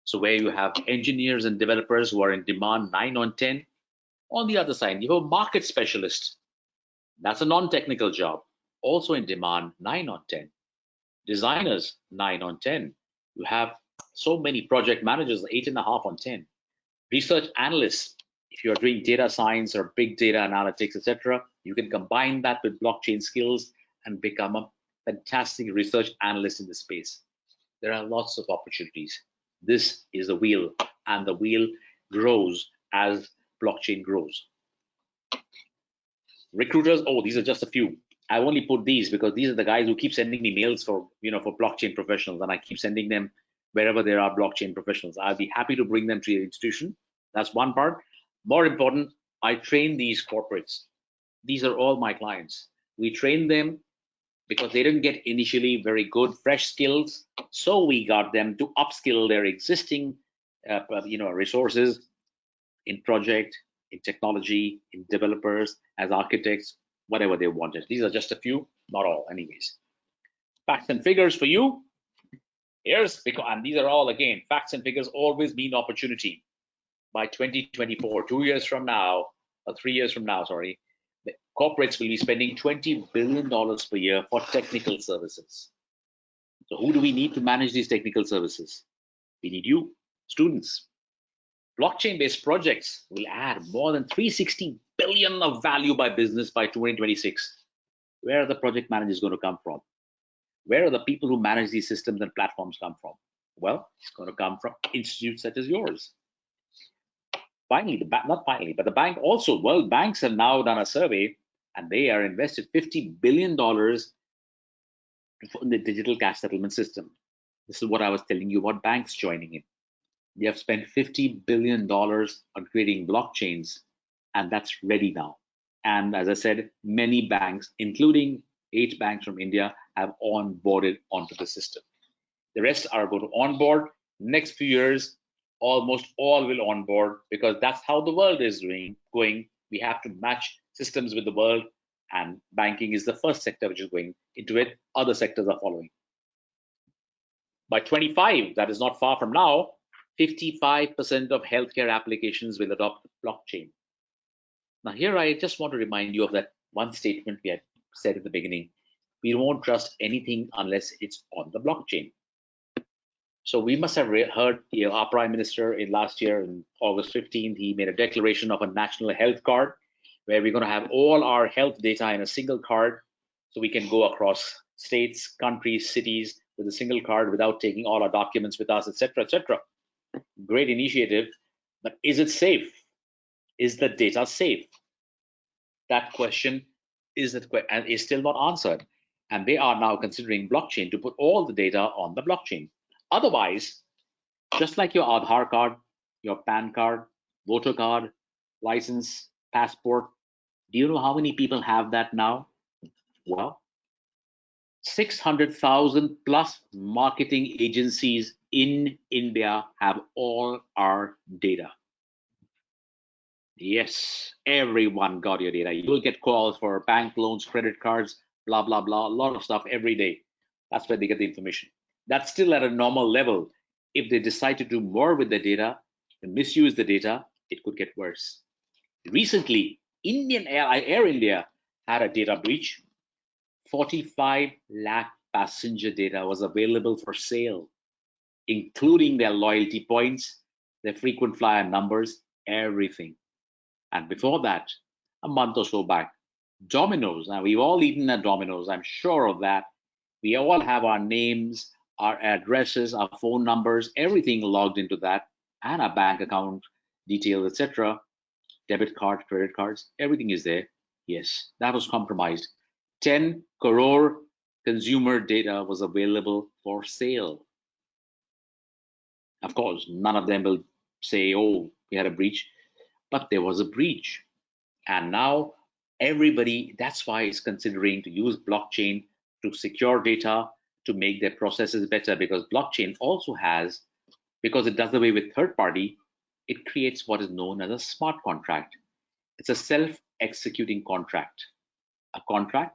So where you have engineers and developers who are in demand 9 on 10, on the other side, you have a market specialist. That's a non-technical job, also in demand 9 on 10. Designers 9 on 10. You have so many project managers 8.5 on 10. Research analysts, if you're doing data science or big data analytics, etc., you can combine that with blockchain skills and become a fantastic research analyst in the space. There are lots of opportunities. This is the wheel, and the wheel grows as blockchain grows. Recruiters, oh, these are just a few. I only put these because these are the guys who keep sending me mails for blockchain professionals, and I keep sending them wherever there are blockchain professionals. I'll be happy to bring them to your institution. That's one part. More important, I train these corporates. These are all my clients. We train them because they didn't get initially very good fresh skills, so we got them to upskill their existing resources in project, in technology, in developers, as architects, whatever they wanted. These are just a few, not all anyways. Facts and figures for you. And these are all, again, facts and figures always mean opportunity. By 2024, 2 years from now, or 3 years from now, sorry, the corporates will be spending $20 billion per year for technical services. So who do we need to manage these technical services? We need you, students. Blockchain-based projects will add more than $360 billion of value by business by 2026. Where are the project managers going to come from? Where are the people who manage these systems and platforms come from? Well, it's going to come from institutes such as yours. Finally, but the bank also, World Banks have now done a survey, and they are invested $50 billion in the digital cash settlement system. This is what I was telling you about banks joining in. They have spent $50 billion on creating blockchains, and that's ready now. And as I said, many banks, including 8 banks from India, have onboarded onto the system. The rest are going to onboard. Next few years, almost all will onboard, because that's how the world is going. We have to match systems with the world, and banking is the first sector which is going into it. Other sectors are following. By 25, that is not far from now, 55% of healthcare applications will adopt blockchain. Now here I just want to remind you of that one statement we had said at the beginning. We won't trust anything unless it's on the blockchain. So we must have heard our Prime Minister in last year, in August 15th, he made a declaration of a national health card, where we're going to have all our health data in a single card, so we can go across states, countries, cities with a single card without taking all our documents with us, etc., etc. Great initiative, but is it safe? Is the data safe? That question is still not answered, and they are now considering blockchain to put all the data on the blockchain. Otherwise, just like your Aadhaar card, your PAN card, voter card, license, passport, do you know how many people have that now? Well, 600,000 plus marketing agencies in India have all our data. Yes, everyone got your data. You will get calls for bank loans, credit cards, blah, blah, blah, a lot of stuff every day. That's where they get the information. That's still at a normal level. If they decide to do more with the data and misuse the data, it could get worse. Recently, Air India had a data breach. 45 lakh passenger data was available for sale, including their loyalty points, their frequent flyer numbers, everything. And before that, a month or so back, Domino's. Now, we've all eaten at Domino's, I'm sure of that. We all have our names, our addresses, our phone numbers, everything logged into that, and our bank account details, etc. Debit card, credit cards, everything is there. Yes, that was compromised. 10 crore consumer data was available for sale. Of course, none of them will say, oh, we had a breach, but there was a breach. And now everybody, that's why is considering to use blockchain to secure data, to make their processes better, because blockchain also has, because it does away with third party, it creates what is known as a smart contract. It's a self-executing contract, a contract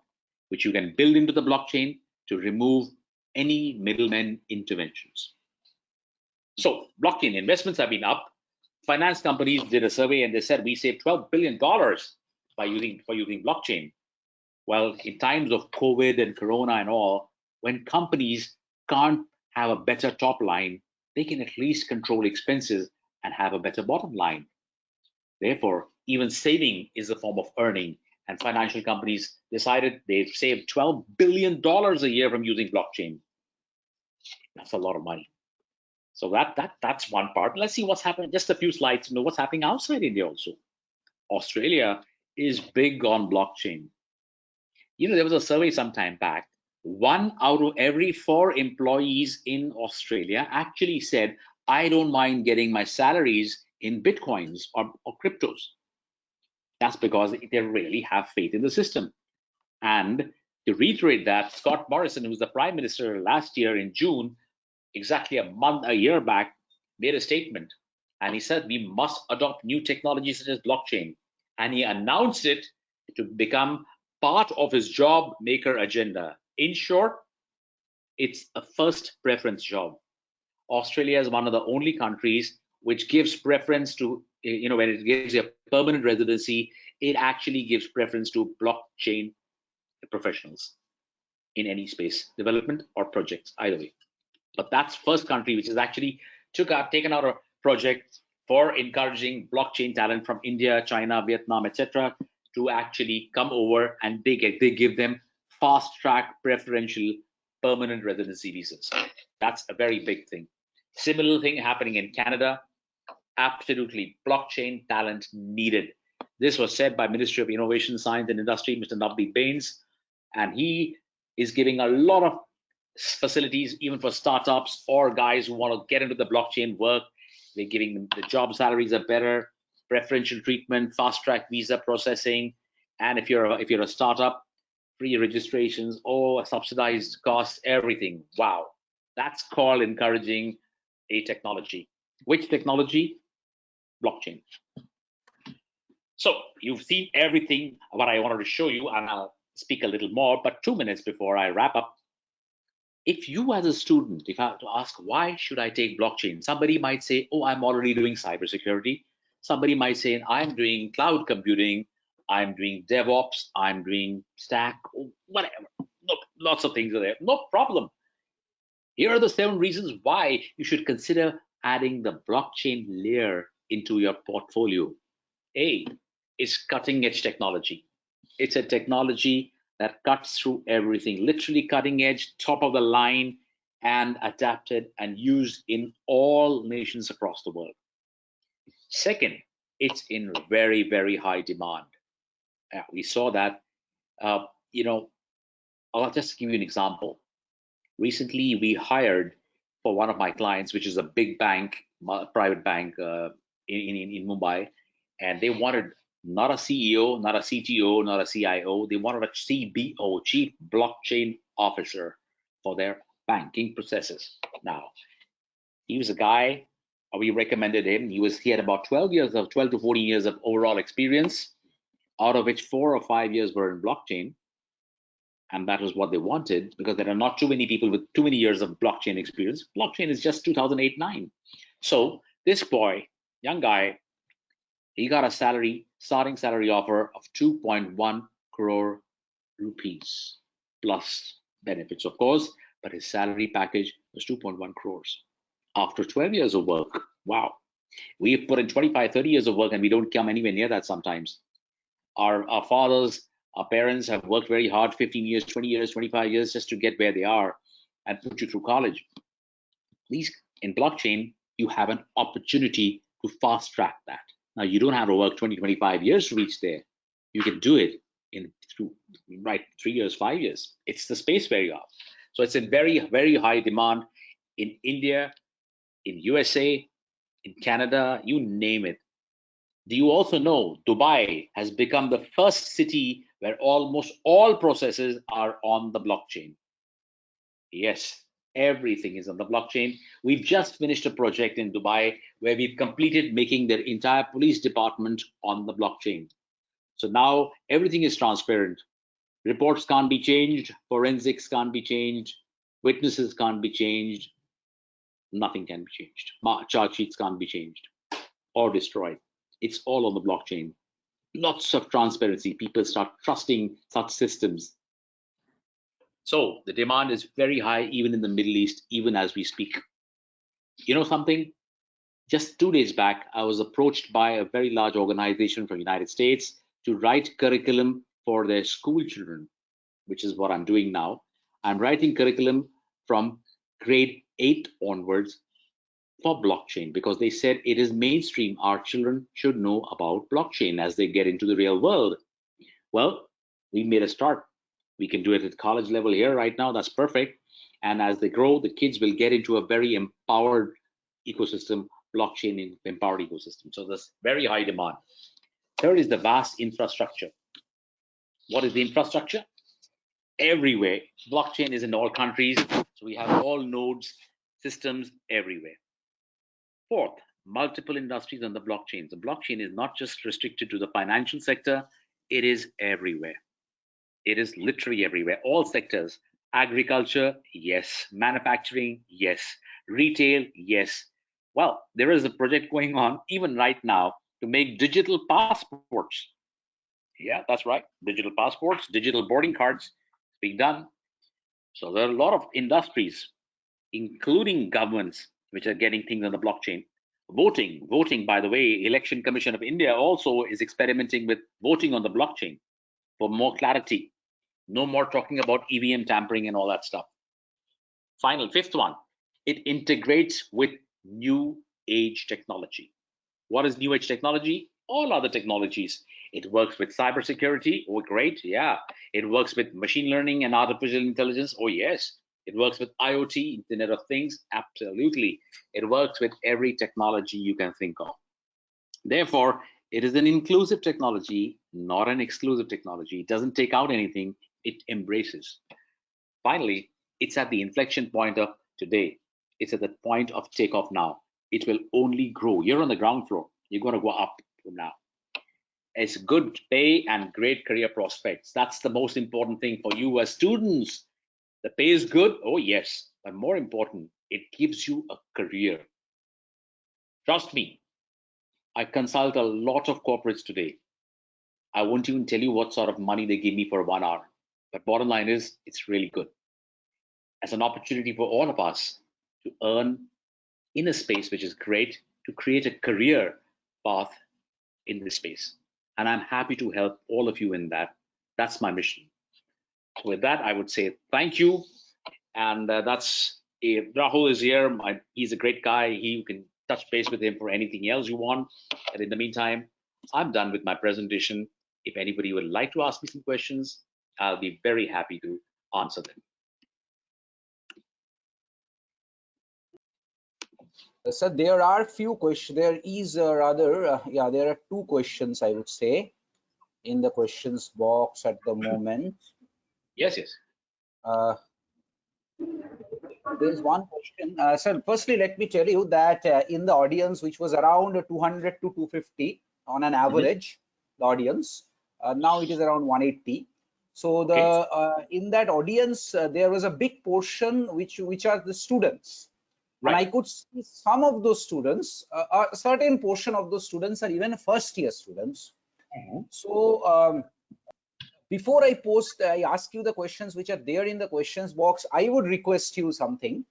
which you can build into the blockchain to remove any middleman interventions. So blockchain investments have been up. Finance companies did a survey and they said we saved $12 billion by using blockchain. Well, in times of COVID and Corona and all, when companies can't have a better top line, they can at least control expenses and have a better bottom line. Therefore, even saving is a form of earning. And financial companies decided they've saved $12 billion a year from using blockchain. That's a lot of money. So that's one part. Let's see what's happening. Just a few slides to know what's happening outside India also. Australia is big on blockchain. You know, there was a survey some time back. 1 out of every 4 employees in Australia actually said, I don't mind getting my salaries in Bitcoins or cryptos. That's because they really have faith in the system. And to reiterate that, Scott Morrison, who was the Prime Minister last year in June, exactly a year back, made a statement. And he said, we must adopt new technologies such as blockchain. And he announced it to become part of his job maker agenda. In short, it's a first preference job. Australia is one of the only countries which gives preference to, you know, when it gives you a permanent residency, it actually gives preference to blockchain professionals in any space, development or projects, either way. But that's first country which has actually taken out a project for encouraging blockchain talent from India, China, Vietnam, etc., to actually come over, and they give them fast track preferential permanent residency visas. That's a very big thing. Similar thing happening in Canada. Absolutely, blockchain talent needed. This was said by Ministry of Innovation, Science and Industry, Mr. Navdeep Bains, and he is giving a lot of facilities even for startups or guys who want to get into the blockchain work. They're giving them the job salaries are better, preferential treatment, fast track visa processing, and if you're a startup, free registrations, or subsidized costs, everything. Wow, that's called encouraging a technology. Which technology? Blockchain. So you've seen everything what I wanted to show you, and I'll speak a little more, but 2 minutes before I wrap up. If you as a student, if I have to ask, why should I take blockchain? Somebody might say, oh, I'm already doing cybersecurity. Somebody might say, I'm doing cloud computing, I'm doing DevOps, I'm doing Stack, whatever. Look, lots of things are there. No problem. Here are the 7 reasons why you should consider adding the blockchain layer into your portfolio. A is cutting edge technology. It's a technology that cuts through everything, literally cutting edge, top of the line, and adapted and used in all nations across the world. Second, it's in very, very high demand. We saw that, you know, I'll just give you an example. Recently, we hired for one of my clients, which is a big bank, private bank in Mumbai, and they wanted not a CEO, not a CTO, not a CIO. They wanted a CBO, Chief Blockchain Officer, for their banking processes. Now, he was a guy, we recommended him. He had about 12 to 14 years of overall experience, out of which 4 or 5 years were in blockchain. And that was what they wanted, because there are not too many people with too many years of blockchain experience. Blockchain is just 2008-9. So this boy, young guy, he got a starting salary offer of 2.1 crore rupees plus benefits, of course, but his salary package was 2.1 crores. After 12 years of work, wow, we put in 25, 30 years of work and we don't come anywhere near that sometimes. Our fathers Our parents have worked very hard, 15 years, 20 years, 25 years, just to get where they are and put you through college. These in blockchain, you have an opportunity to fast track that. Now, you don't have to work 20, 25 years to reach there. You can do it in 3 years, 5 years. It's the space where you are. So it's in very, very high demand in India, in USA, in Canada, you name it. Do you also know Dubai has become the first city where almost all processes are on the blockchain? Yes, everything is on the blockchain. We've just finished a project in Dubai where we've completed making their entire police department on the blockchain. So now everything is transparent. Reports can't be changed, forensics can't be changed, witnesses can't be changed, nothing can be changed. Charge sheets can't be changed or destroyed. It's all on the blockchain. Lots of transparency. People start trusting such systems. So the demand is very high, even in the Middle East, even as we speak. You know something? Just 2 days back, I was approached by a very large organization from the United States to write curriculum for their school children, which is what I'm doing now. I'm writing curriculum from grade 8 onwards for blockchain because they said it is mainstream. Our children should know about blockchain as they get into the real world. Well, we made a start. We can do it at college level here right now. That's perfect. And as they grow, the kids will get into a very empowered ecosystem, blockchain empowered ecosystem. So there's very high demand. Third is the vast infrastructure. What is the infrastructure? Everywhere. Blockchain is in all countries. So we have all nodes, systems everywhere. Fourth, multiple industries on the blockchain. The blockchain is not just restricted to the financial sector, it is everywhere. It is literally everywhere. All sectors. Agriculture, yes. Manufacturing, yes. Retail, yes. Well, there is a project going on even right now to make digital passports. Yeah, that's right. Digital passports, digital boarding cards being done. So there are a lot of industries, including governments, which are getting things on the blockchain. Voting, by the way, Election Commission of India also is experimenting with voting on the blockchain for more clarity. No more talking about EVM tampering and all that stuff. Fifth one, it integrates with new age technology. What is new age technology? All other technologies. It works with cybersecurity. Oh, great. Yeah. It works with machine learning and artificial intelligence. Oh, yes. It works with IoT, Internet of Things. Absolutely. It works with every technology you can think of. Therefore, it is an inclusive technology, not an exclusive technology. It doesn't take out anything. It embraces. Finally, it's at the inflection point of today. It's at the point of takeoff now. It will only grow. You're on the ground floor. You're going to go up from now. It's good pay and great career prospects. That's the most important thing for you as students. The pay is good. Oh, yes. But more important, it gives you a career. Trust me, I consult a lot of corporates today. I won't even tell you what sort of money they give me for 1 hour. But bottom line is, it's really good. As an opportunity for all of us to earn in a space which is great, to create a career path in this space. And I'm happy to help all of you in that. That's my mission. So with that, I would say thank you. And Rahul is here. He's a great guy. You can touch base with him for anything else you want. And in the meantime, I'm done with my presentation. If anybody would like to ask me some questions, I'll be very happy to answer them. So there are few questions. There is rather, there are 2 questions, I would say, in the questions box at the moment. Yes. There's one question. So firstly, let me tell you that in the audience, which was around 200 to 250 on an average, the audience, now it is around 180. So the in that audience, there was a big portion which are the students. Right. And I could see some of those students, a certain portion of those students are even first-year students. So before I ask you the questions which are there in the questions box, I would request you something.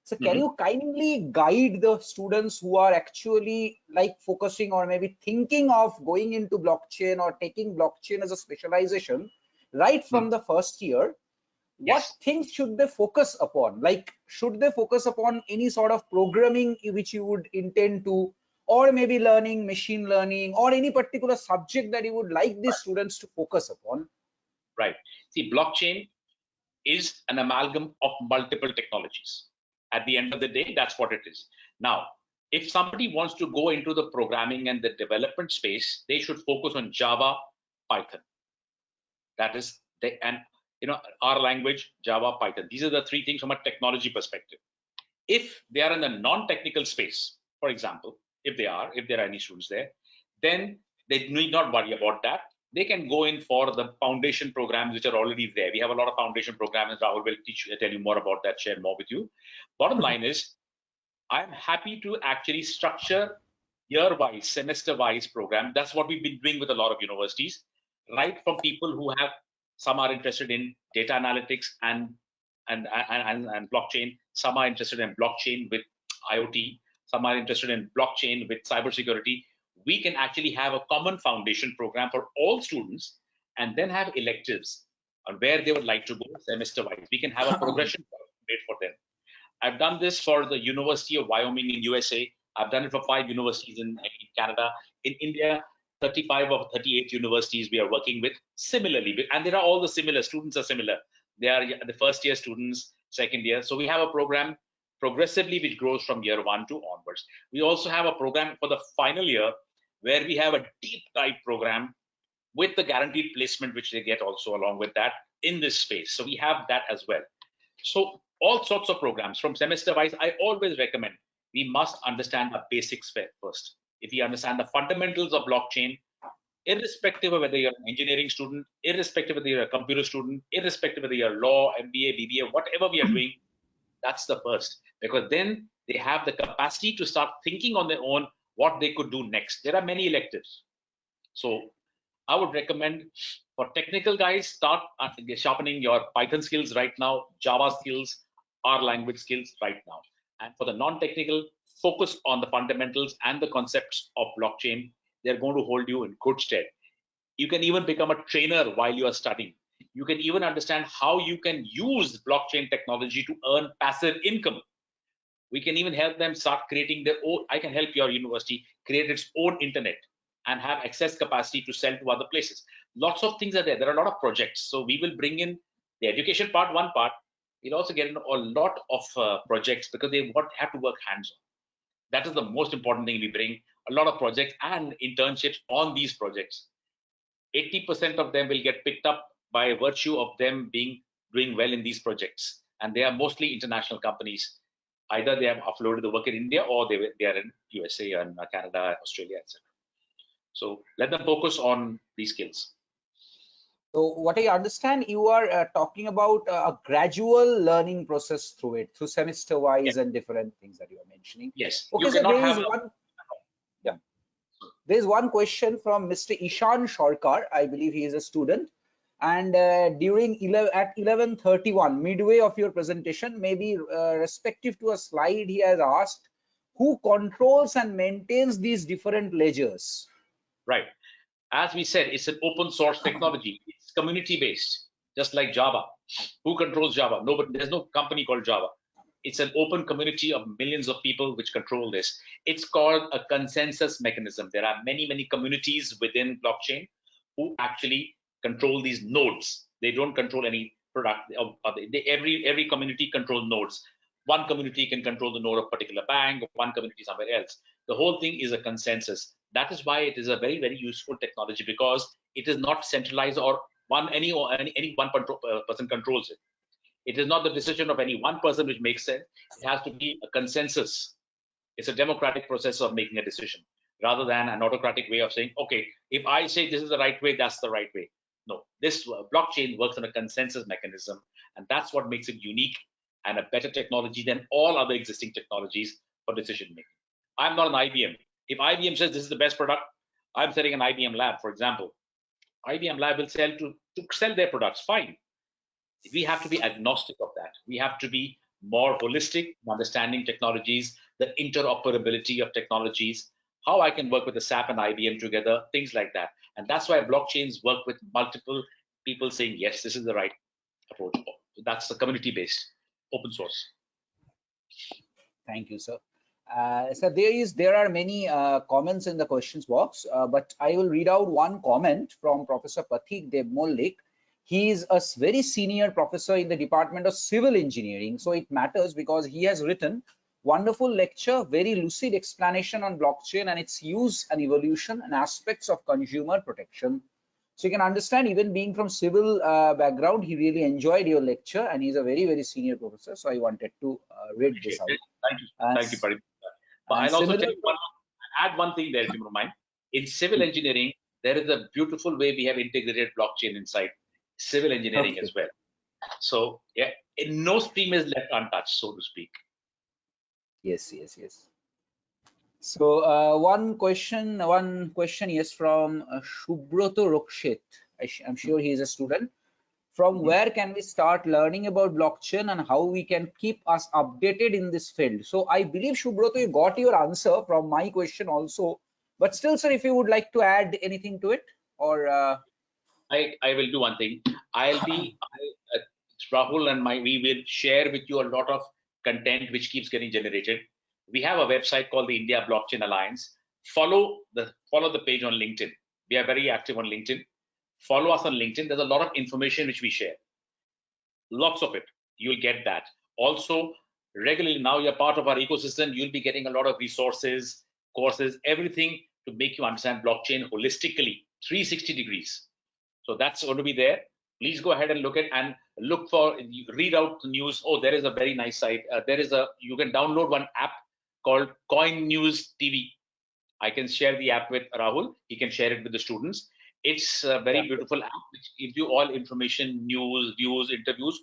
So can you kindly guide the students who are actually like focusing or maybe thinking of going into blockchain or taking blockchain as a specialization? right from the first year, what Yes. things should they focus upon? Like, should they focus upon any sort of programming which you would intend to, or maybe learning machine learning, or any particular subject that you would like these students to focus upon? Right. See, blockchain is an amalgam of multiple technologies. At the end of the day, that's what it is. Now, if somebody wants to go into the programming and the development space, they should focus on Java, Python. That is and our language, Java, Python. These are the three things from a technology perspective. If they are in a non-technical space, for example, if there are any students there, then they need not worry about that. They can go in for the foundation programs which are already there. We have a lot of foundation programs. Rahul will tell you more about that, share more with you. Bottom line is, I'm happy to actually structure year-wise, semester-wise program. That's what we've been doing with a lot of universities, right from people who have, some are interested in data analytics and blockchain. Some are interested in blockchain with IoT. Some are interested in blockchain with cybersecurity. We can actually have a common foundation program for all students and then have electives on where they would like to go semester-wise. We can have a progression for them. I've done this for the University of Wyoming in USA. I've done it for 5 universities in Canada. In India, 35 or 38 universities we are working with similarly. And there are all the similar, students are similar. They are the first year students, second year. So we have a program progressively which grows from year 1 to onwards. We also have a program for the final year where we have a deep dive program with the guaranteed placement which they get also along with that in this space. So we have that as well. So all sorts of programs from semester wise, I always recommend we must understand the basics first. If we understand the fundamentals of blockchain, irrespective of whether you're an engineering student, irrespective of whether you're a computer student, irrespective of whether you're law, MBA, BBA, whatever we are doing, that's the first. Because then they have the capacity to start thinking on their own what they could do next. There are many electives. So I would recommend for technical guys, start sharpening your Python skills right now, Java skills, R language skills right now. And for the non-technical, focus on the fundamentals and the concepts of blockchain. They're going to hold you in good stead. You can even become a trainer while you are studying. You can even understand how you can use blockchain technology to earn passive income. We can even help them start creating their own. I can help your university create its own internet and have access capacity to sell to other places. Lots of things are there. There are a lot of projects. So we will bring in the education part, one part. We'll also get in a lot of projects because they have to work hands-on. That is the most important thing. We bring a lot of projects and internships on these projects. 80% of them will get picked up by virtue of them doing well in these projects. And they are mostly international companies. Either they have offloaded the work in India or they are in USA and Canada, Australia, etc. So let them focus on these skills. So what I understand, you are talking about a gradual learning process through semester wise and different things that you are mentioning. Yes. Okay, so there is one question from Mr. Ishan Sharkar. I believe he is a student. And during at 11:31, midway of your presentation, maybe respective to a slide, he has asked, who controls and maintains these different ledgers? Right. As we said, it's an open source technology. It's community based, just like Java. Who controls Java? Nobody. There's no company called Java. It's an open community of millions of people which control this. It's called a consensus mechanism. There are many, many communities within blockchain who actually control these nodes. They don't control any product. Every community controls nodes. One community can control the node of a particular bank, one community somewhere else. The whole thing is a consensus. That is why it is a very, very useful technology, because it is not centralized or any one person controls it. It is not the decision of any one person which makes sense. It has to be a consensus. It's a democratic process of making a decision rather than an autocratic way of saying, okay, if I say this is the right way, that's the right way. No, this blockchain works on a consensus mechanism, and that's what makes it unique and a better technology than all other existing technologies for decision making. I'm not an IBM. If IBM says this is the best product, I'm setting an IBM lab, for example. IBM lab will sell to sell their products, fine. We have to be agnostic of that. We have to be more holistic in understanding technologies, the interoperability of technologies, how I can work with the SAP and IBM together, things like that. And that's why blockchains work with multiple people saying, yes, this is the right approach. That's the community-based open source. Thank you, sir. So there are many comments in the questions box, but I will read out one comment from Professor Pathik Devmollik. He is a very senior professor in the Department of Civil Engineering, so it matters because he has written wonderful lecture, very lucid explanation on blockchain and its use and evolution and aspects of consumer protection. So you can understand, even being from civil background, he really enjoyed your lecture, and he's a very, very senior professor. So I wanted to read this out. Thank you, Parit. But I'll also tell you add one thing there, if you don't mind. In civil engineering, there is a beautiful way we have integrated blockchain inside civil engineering as well. So yeah, no stream is left untouched, so to speak. Yes. So one question is from Shubroto Rokshet. I'm sure he is a student. From where can we start learning about blockchain and how we can keep us updated in this field? So I believe, Shubroto, you got your answer from my question also, but still, sir, if you would like to add anything to it, or I will do one thing. Rahul and we will share with you a lot of content which keeps getting generated. We have a website called the India Blockchain Alliance. Follow the page on LinkedIn. We are very active on LinkedIn. Follow us on LinkedIn. There's a lot of information which we share. Lots of it. You'll get that. Also, regularly now you're part of our ecosystem. You'll be getting a lot of resources, courses, everything to make you understand blockchain holistically, 360 degrees. So that's going to be there. Please go ahead and look read out the news. Oh, there is a very nice site. You can download one app called Coin News TV. I can share the app with Rahul. He can share it with the students. It's a very beautiful app which gives you all information, news, views, interviews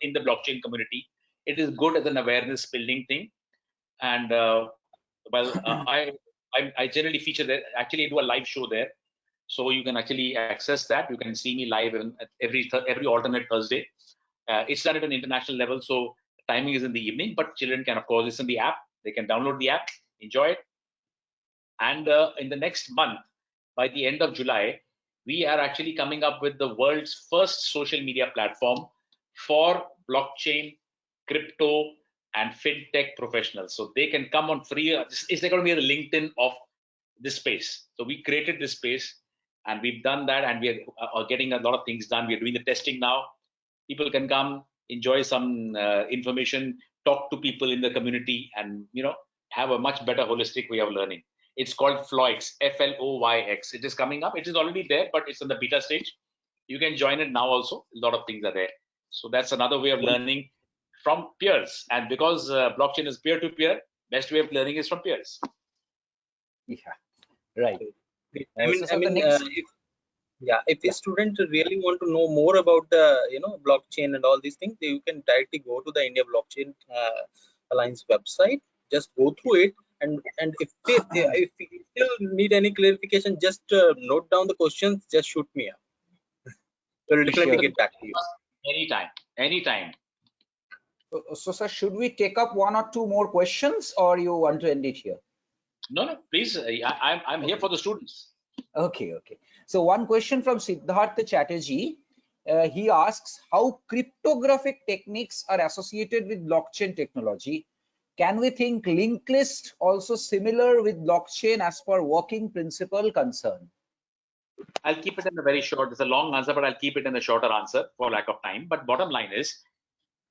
in the blockchain community. It is good as an awareness building thing. And I generally feature there. Actually, I do a live show there, so you can actually access that. You can see me live every alternate Thursday. It's done at an international level, so timing is in the evening. But children can, of course, listen to the app. They can download the app, enjoy it. And in the next month, by the end of July, we are actually coming up with the world's first social media platform for blockchain, crypto, and fintech professionals. So they can come on free. It's going to be the LinkedIn of this space. So we created this space, and we've done that, and we are getting a lot of things done. We're doing the testing now. People can come, enjoy some information, talk to people in the community, and have a much better holistic way of learning. It's called Floyx, Floyx. It is coming up. It is already there, but it's in the beta stage. You can join it now also. A lot of things are there. So that's another way of learning from peers. And because blockchain is peer-to-peer, best way of learning is from peers. Yeah, right. If a student really want to know more about the blockchain and all these things, you can directly go to the India Blockchain Alliance website. Just go through it. And if you still need any clarification, just note down the questions. Just shoot me up. We'll definitely get back to you. Anytime. So, sir, should we take up one or two more questions, or you want to end it here? No, please. I'm here for the students. Okay. So one question from Siddhartha Chatterjee. He asks how cryptographic techniques are associated with blockchain technology. Can we think linked list also similar with blockchain as per working principle concern? I'll keep it in a very short. It's a long answer, but I'll keep it in a shorter answer for lack of time. But bottom line is,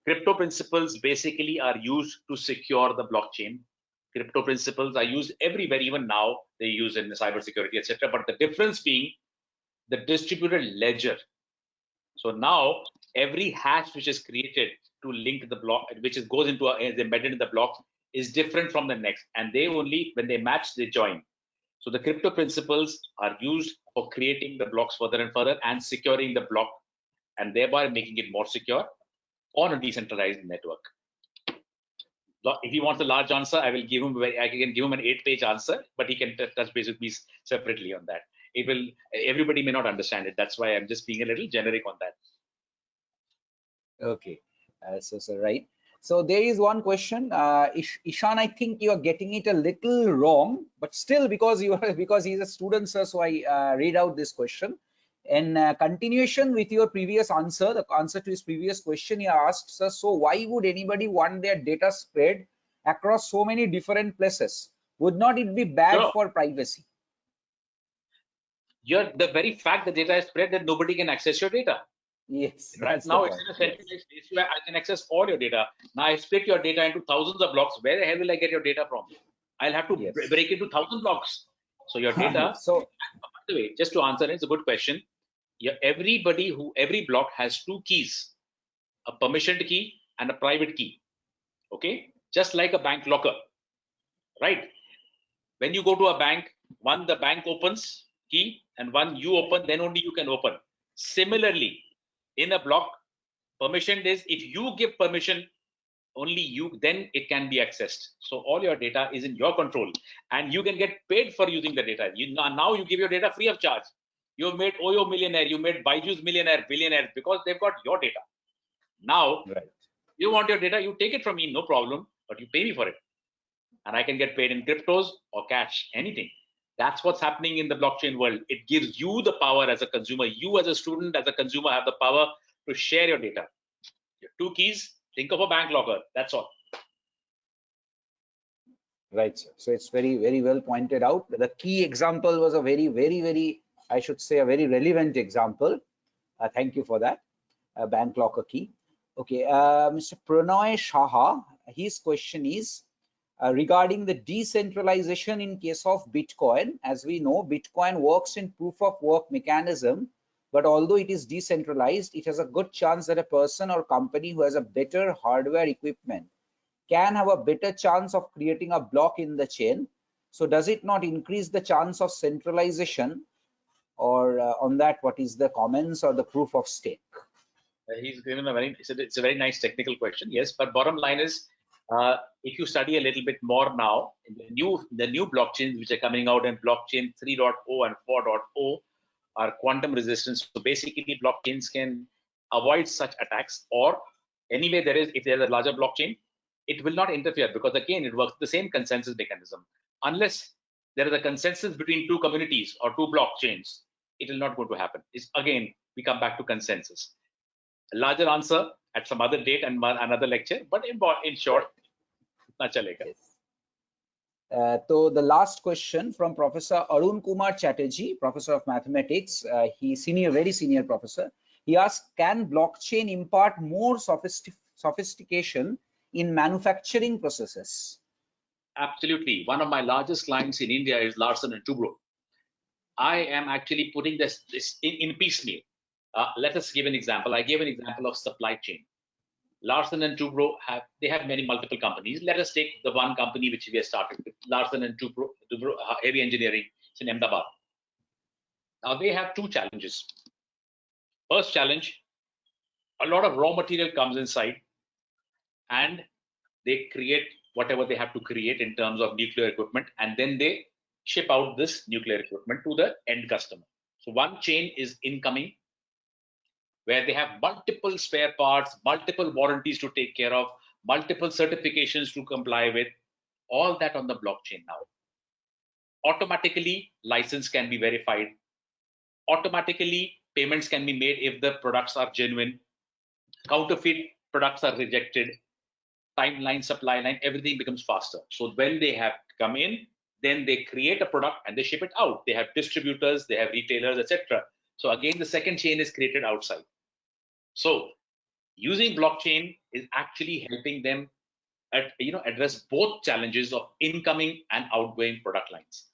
crypto principles basically are used to secure the blockchain. Crypto principles are used everywhere, even now they use in cybersecurity, etc. But the difference being the distributed ledger. So now every hash which is created to link the block, which goes into is embedded in the block, is different from the next, and they only, when they match, they join. So the crypto principles are used for creating the blocks further and further and securing the block, and thereby making it more secure on a decentralized network. If he wants a large answer, I can give him an 8-page answer, but he can touch base with me separately on that. Everybody may not understand it. That's why I'm just being a little generic on that. Okay, so right. So there is one question, Ishan. I think you are getting it a little wrong, but still, because he's a student, sir, so I read out this question. In continuation with your previous answer, the answer to his previous question, he asked us, so why would anybody want their data spread across so many different places? Would not it be bad Sure. for privacy? The very fact that data is spread, that nobody can access your data. Yes, Right that's now, the it's point. in a centralized place where I can access all your data. Now, I split your data into thousands of blocks. Where the hell will I get your data from? I'll have to Yes. break into 1,000 blocks. So your data. So, by the way, just to answer, it's a good question. Yeah, every block has two keys: a permissioned key and a private key. Okay, just like a bank locker, right? When you go to a bank, one the bank opens key and one you open, then only you can open. Similarly, in a block, permissioned is if you give permission, only you, then it can be accessed. So all your data is in your control, and you can get paid for using the data. Now you give your data free of charge. You've made Oyo millionaire, you made Byju's millionaire, billionaire, because they've got your data. Now, right. you want your data, you take it from me, no problem, but you pay me for it. And I can get paid in cryptos or cash, anything. That's what's happening in the blockchain world. It gives you the power as a consumer. You as a student, as a consumer, have the power to share your data. Your two keys, think of a bank locker. That's all. Right, sir. So it's very well pointed out. The key example was a very, I should say, a very relevant example. Thank you for that. Bank locker key. Okay, Mr. Pranoy Shaha, his question is regarding the decentralization in case of Bitcoin. As we know, Bitcoin works in proof of work mechanism, but although it is decentralized, it has a good chance that a person or company who has a better hardware equipment can have a better chance of creating a block in the chain. So does it not increase the chance of centralization? Or on that, what is the comments or the proof of stake? He's given it's a very nice technical question. Yes, but bottom line is, if you study a little bit more now, the new blockchains which are coming out, and blockchain 3.0 and 4.0 are quantum resistant. So basically, blockchains can avoid such attacks. Or anyway, if there's a larger blockchain, it will not interfere, because again, it works the same consensus mechanism. Unless there is a consensus between two communities or two blockchains, it will not going to happen. It's again, we come back to consensus. A larger answer at some other date and another lecture, but in short, na chalega. Yes. So the last question from Professor Arun Kumar Chatterjee, Professor of Mathematics. He's very senior professor. He asked, can blockchain impart more sophistication in manufacturing processes? Absolutely. One of my largest clients in India is Larsen & Toubro. I am actually putting this in piecemeal. Let us give an example. I gave an example of supply chain. Larsen & Toubro have multiple companies. Let us take the one company which we have started with, Larsen & Toubro Heavy Engineering. It's in Ahmedabad. Now they have two challenges. First challenge, a lot of raw material comes inside, and they create whatever they have to create in terms of nuclear equipment, and then they ship out this nuclear equipment to the end customer. So one chain is incoming, where they have multiple spare parts, multiple warranties to take care of, multiple certifications to comply with, all that on the blockchain now. Automatically, license can be verified. Automatically, payments can be made if the products are genuine. Counterfeit products are rejected. Timeline, supply line, everything becomes faster. So when they have come in, then they create a product and they ship it out. They have distributors, they have retailers, etc. So again, the second chain is created outside. So using blockchain is actually helping them address both challenges of incoming and outgoing product lines.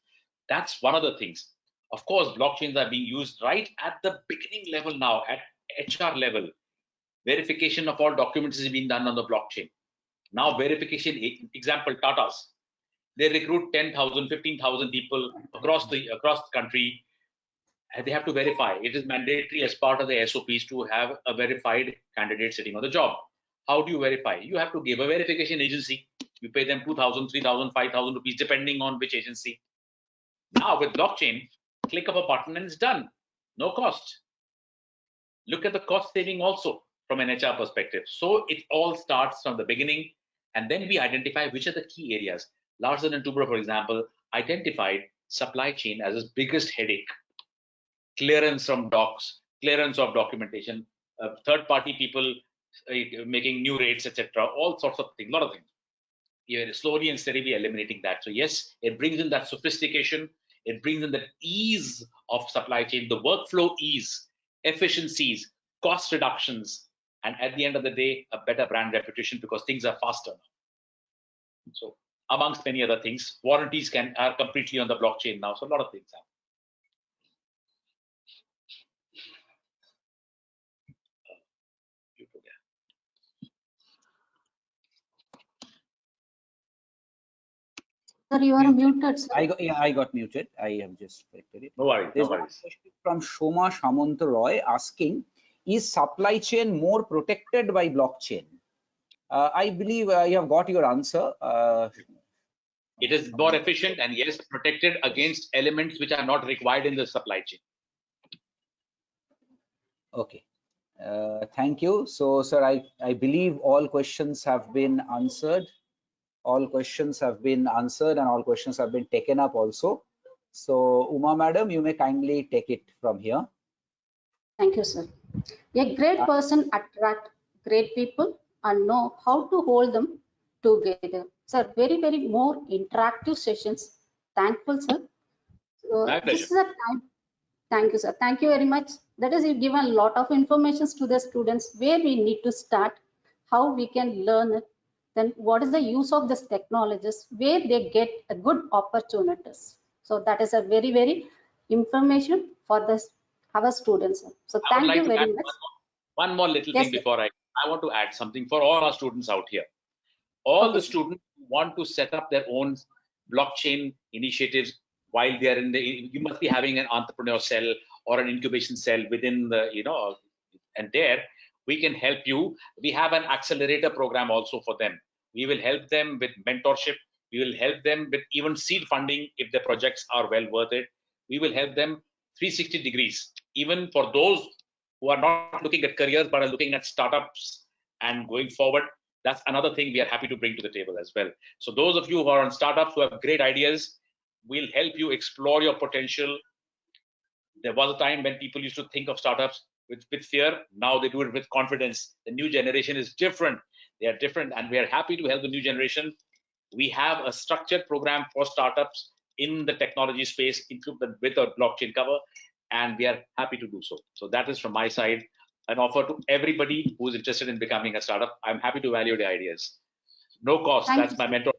That's one of the things. Of course, blockchains are being used right at the beginning level now, at HR level. Verification of all documents is being done on the blockchain. Now verification, example, Tata's, they recruit 10,000, 15,000 people across the country. They have to verify. It is mandatory as part of the SOPs to have a verified candidate sitting on the job. How do you verify? You have to give a verification agency. You pay them 2,000, 3,000, 5,000 rupees, depending on which agency. Now with blockchain, click of a button and it's done. No cost. Look at the cost saving also from an HR perspective. So it all starts from the beginning, and then we identify which are the key areas. Larsen & Toubro, for example, identified supply chain as his biggest headache. clearance from docs, clearance of documentation, third-party people making new rates, etc. All sorts of things, a lot of things. You're slowly and steadily eliminating that. So yes, it brings in that sophistication. It brings in the ease of supply chain, the workflow ease, efficiencies, cost reductions, and at the end of the day, a better brand reputation because things are faster now. So amongst many other things, warranties are completely on the blockchain now. So a lot of things happen. Sir, you are muted, sir. I got muted. I have just corrected it. No worries. There's No one worries. question from Shoma Shamanta Roy asking, is supply chain more protected by blockchain? I believe you have got your answer. It is more efficient and yes, protected against elements which are not required in the supply chain. Okay. Thank you. So, sir, I believe all questions have been answered. All questions have been answered and all questions have been taken up also. So, Uma Madam, you may kindly take it from here. Thank you, sir. A great person attract great people and know how to hold them together. Sir, very, very more interactive sessions. Thankful, sir. My This pleasure. is a time. Thank you, sir. Thank you very much. That is, you've given a lot of information to the students where we need to start, how we can learn it, then what is the use of this technologies, where they get a good opportunities. So that is a very, very information for this our students. So I would thank like you to very add much. one more little Yes, thing sir. before I want to add something for all our students out here. All Okay, the sir. students who want to set up their own blockchain initiatives while they are in the, you must be having an entrepreneur cell or an incubation cell within the, and there we can help you. We have an accelerator program also for them. We will help them with mentorship. We will help them with even seed funding if the projects are well worth it. We will help them 360 degrees, even for those who are not looking at careers but are looking at startups and going forward. That's another thing we are happy to bring to the table as well. So those of you who are on startups who have great ideas, we'll help you explore your potential. There was a time when people used to think of startups with fear. Now they do it with confidence. The new generation is different. They are different, and we are happy to help the new generation. We have a structured program for startups in the technology space, included with a blockchain cover, and we are happy to do so. So that is from my side, an offer to everybody who is interested in becoming a startup. I'm happy to value the ideas. No cost. Thank That's you, my sir. mentor.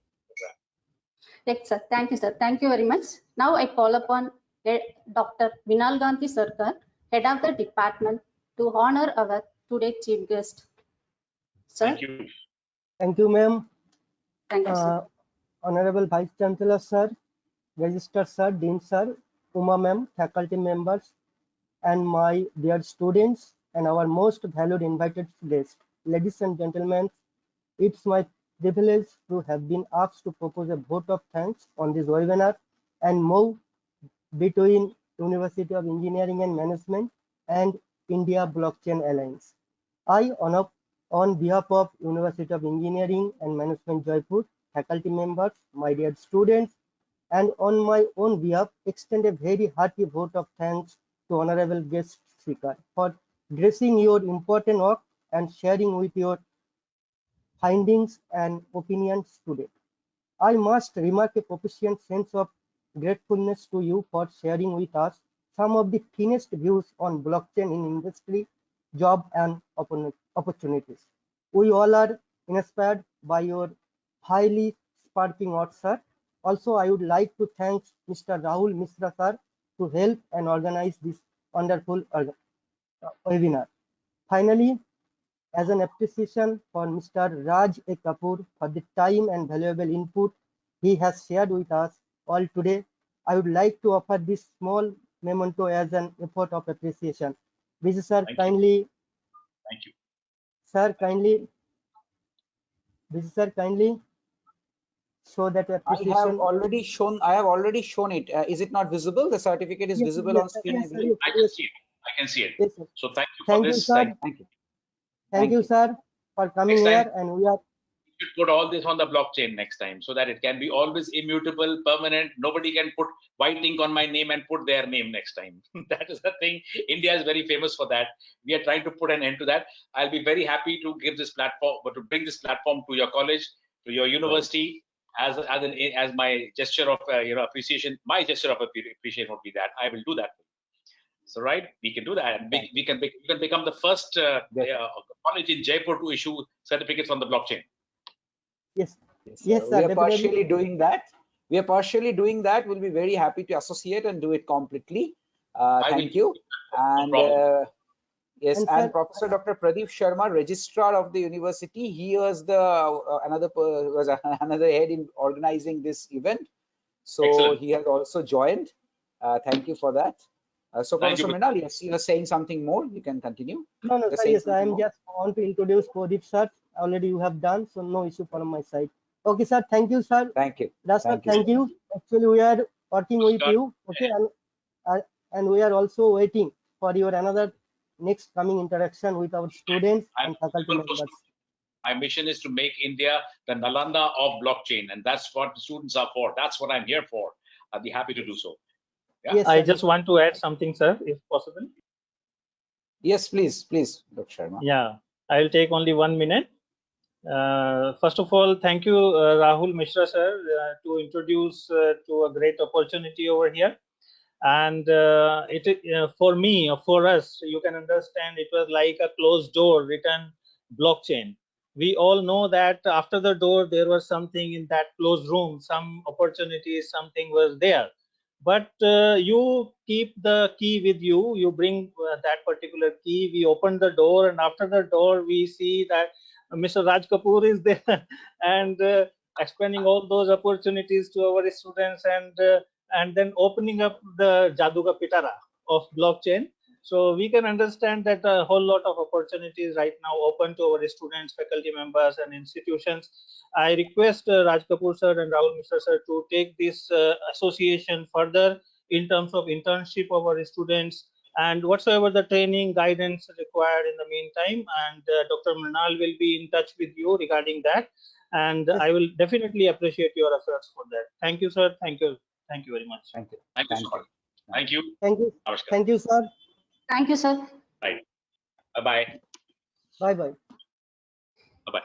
Yes, sir. Thank you, sir. Thank you very much. Now I call upon Dr. Vinal Gandhi Sarkar, Head of the Department, to honor our today's chief guest. Sir, Thank you. Thank you, ma'am. thank you, sir. Honorable Vice Chancellor, sir, Register, sir, Dean, sir, Uma, ma'am, faculty members, and my dear students, and our most valued invited guests. Ladies and gentlemen, it's my privilege to have been asked to propose a vote of thanks on this webinar and move between University of Engineering and Management and India Blockchain Alliance. On behalf of University of Engineering and Management Jaipur, faculty members, my dear students, and on my own behalf, extend a very hearty vote of thanks to honorable guest speaker for gracing your important work and sharing with your findings and opinions today. I must remark a profound sense of gratefulness to you for sharing with us some of the finest views on blockchain in industry, job, and opportunities. We all are inspired by your highly sparking work, sir. Also, I would like to thank Mr. Rahul Misra, sir, to help and organize this wonderful webinar. Finally, as an appreciation for Mr. Raj A. Kapoor for the time and valuable input he has shared with us all today, I would like to offer this small memento as an effort of appreciation. This sir, Thank kindly, you. Thank you. sir, kindly, this sir, kindly show that appreciation. I have already shown it. Is it not visible? The certificate is Yes, visible yes, on screen, yes, I sir, believe. I can see it. I can see it. Yes, sir. So thank you for Thank you, this. sir. Thank you. Thank you, sir, for coming Next time, here, and we are. should put all this on the blockchain next time so that it can be always immutable, permanent. Nobody can put white ink on my name and put their name next time. That is the thing. India is very famous for that. We are trying to put an end to that. I'll be very happy to give this platform, but to bring this platform to your college, to your university, as my gesture of appreciation. My gesture of appreciation would be that I will do that. So right, we can do that, and we can become the first college in Jaipur to issue certificates on the blockchain. Yes, Yes, sir, we are definitely. partially doing that. We'll be very happy to associate and do it completely. Thank you. And yes, and Professor Dr. Pradeep Sharma, Registrar of the university, he was the another head in organizing this event. So excellent. He has also joined. Thank you for that. So Professor Mrinal, yes, you are saying something more. You can continue. No, sir, yes, I am just want to introduce Pradeep sir. Already you have done, so no issue from my side. Okay, sir. Thank you, sir. Thank you. Raj, thank you. Actually, we are working with you. Okay, and we are also waiting for your another next coming interaction with our students and faculty members. My mission is to make India the Nalanda of blockchain, and that's what the students are for. That's what I'm here for. I'll be happy to do so. Yeah. Yes, I just want to add something, sir, if possible. Yes, please, Dr. Sharma. Yeah, I'll take only 1 minute. First of all, thank you, Rahul Mishra, sir, to introduce to a great opportunity over here. And for me, for us, you can understand it was like a closed door written blockchain. We all know that after the door, there was something in that closed room, some opportunities, something was there. But you keep the key with you, you bring that particular key, we open the door, and after the door, we see that Mr. Raj Kapoor is there and expanding all those opportunities to our students, and then opening up the Jaduga Pitara of blockchain. So we can understand that a whole lot of opportunities right now open to our students, faculty members, and institutions. I request Raj Kapoor sir and Rahul Mishra sir to take this association further in terms of internship of our students and whatsoever the training guidance required in the meantime. And Dr. Mrinal will be in touch with you regarding that. And I will definitely appreciate your efforts for that. Thank you, sir. Thank you. Thank you very much. Thank you. Thank you so much. Thank you. Thank you. Namaskar. Thank you, sir. Thank you, sir. Bye. Bye-bye. Bye-bye. Bye-bye.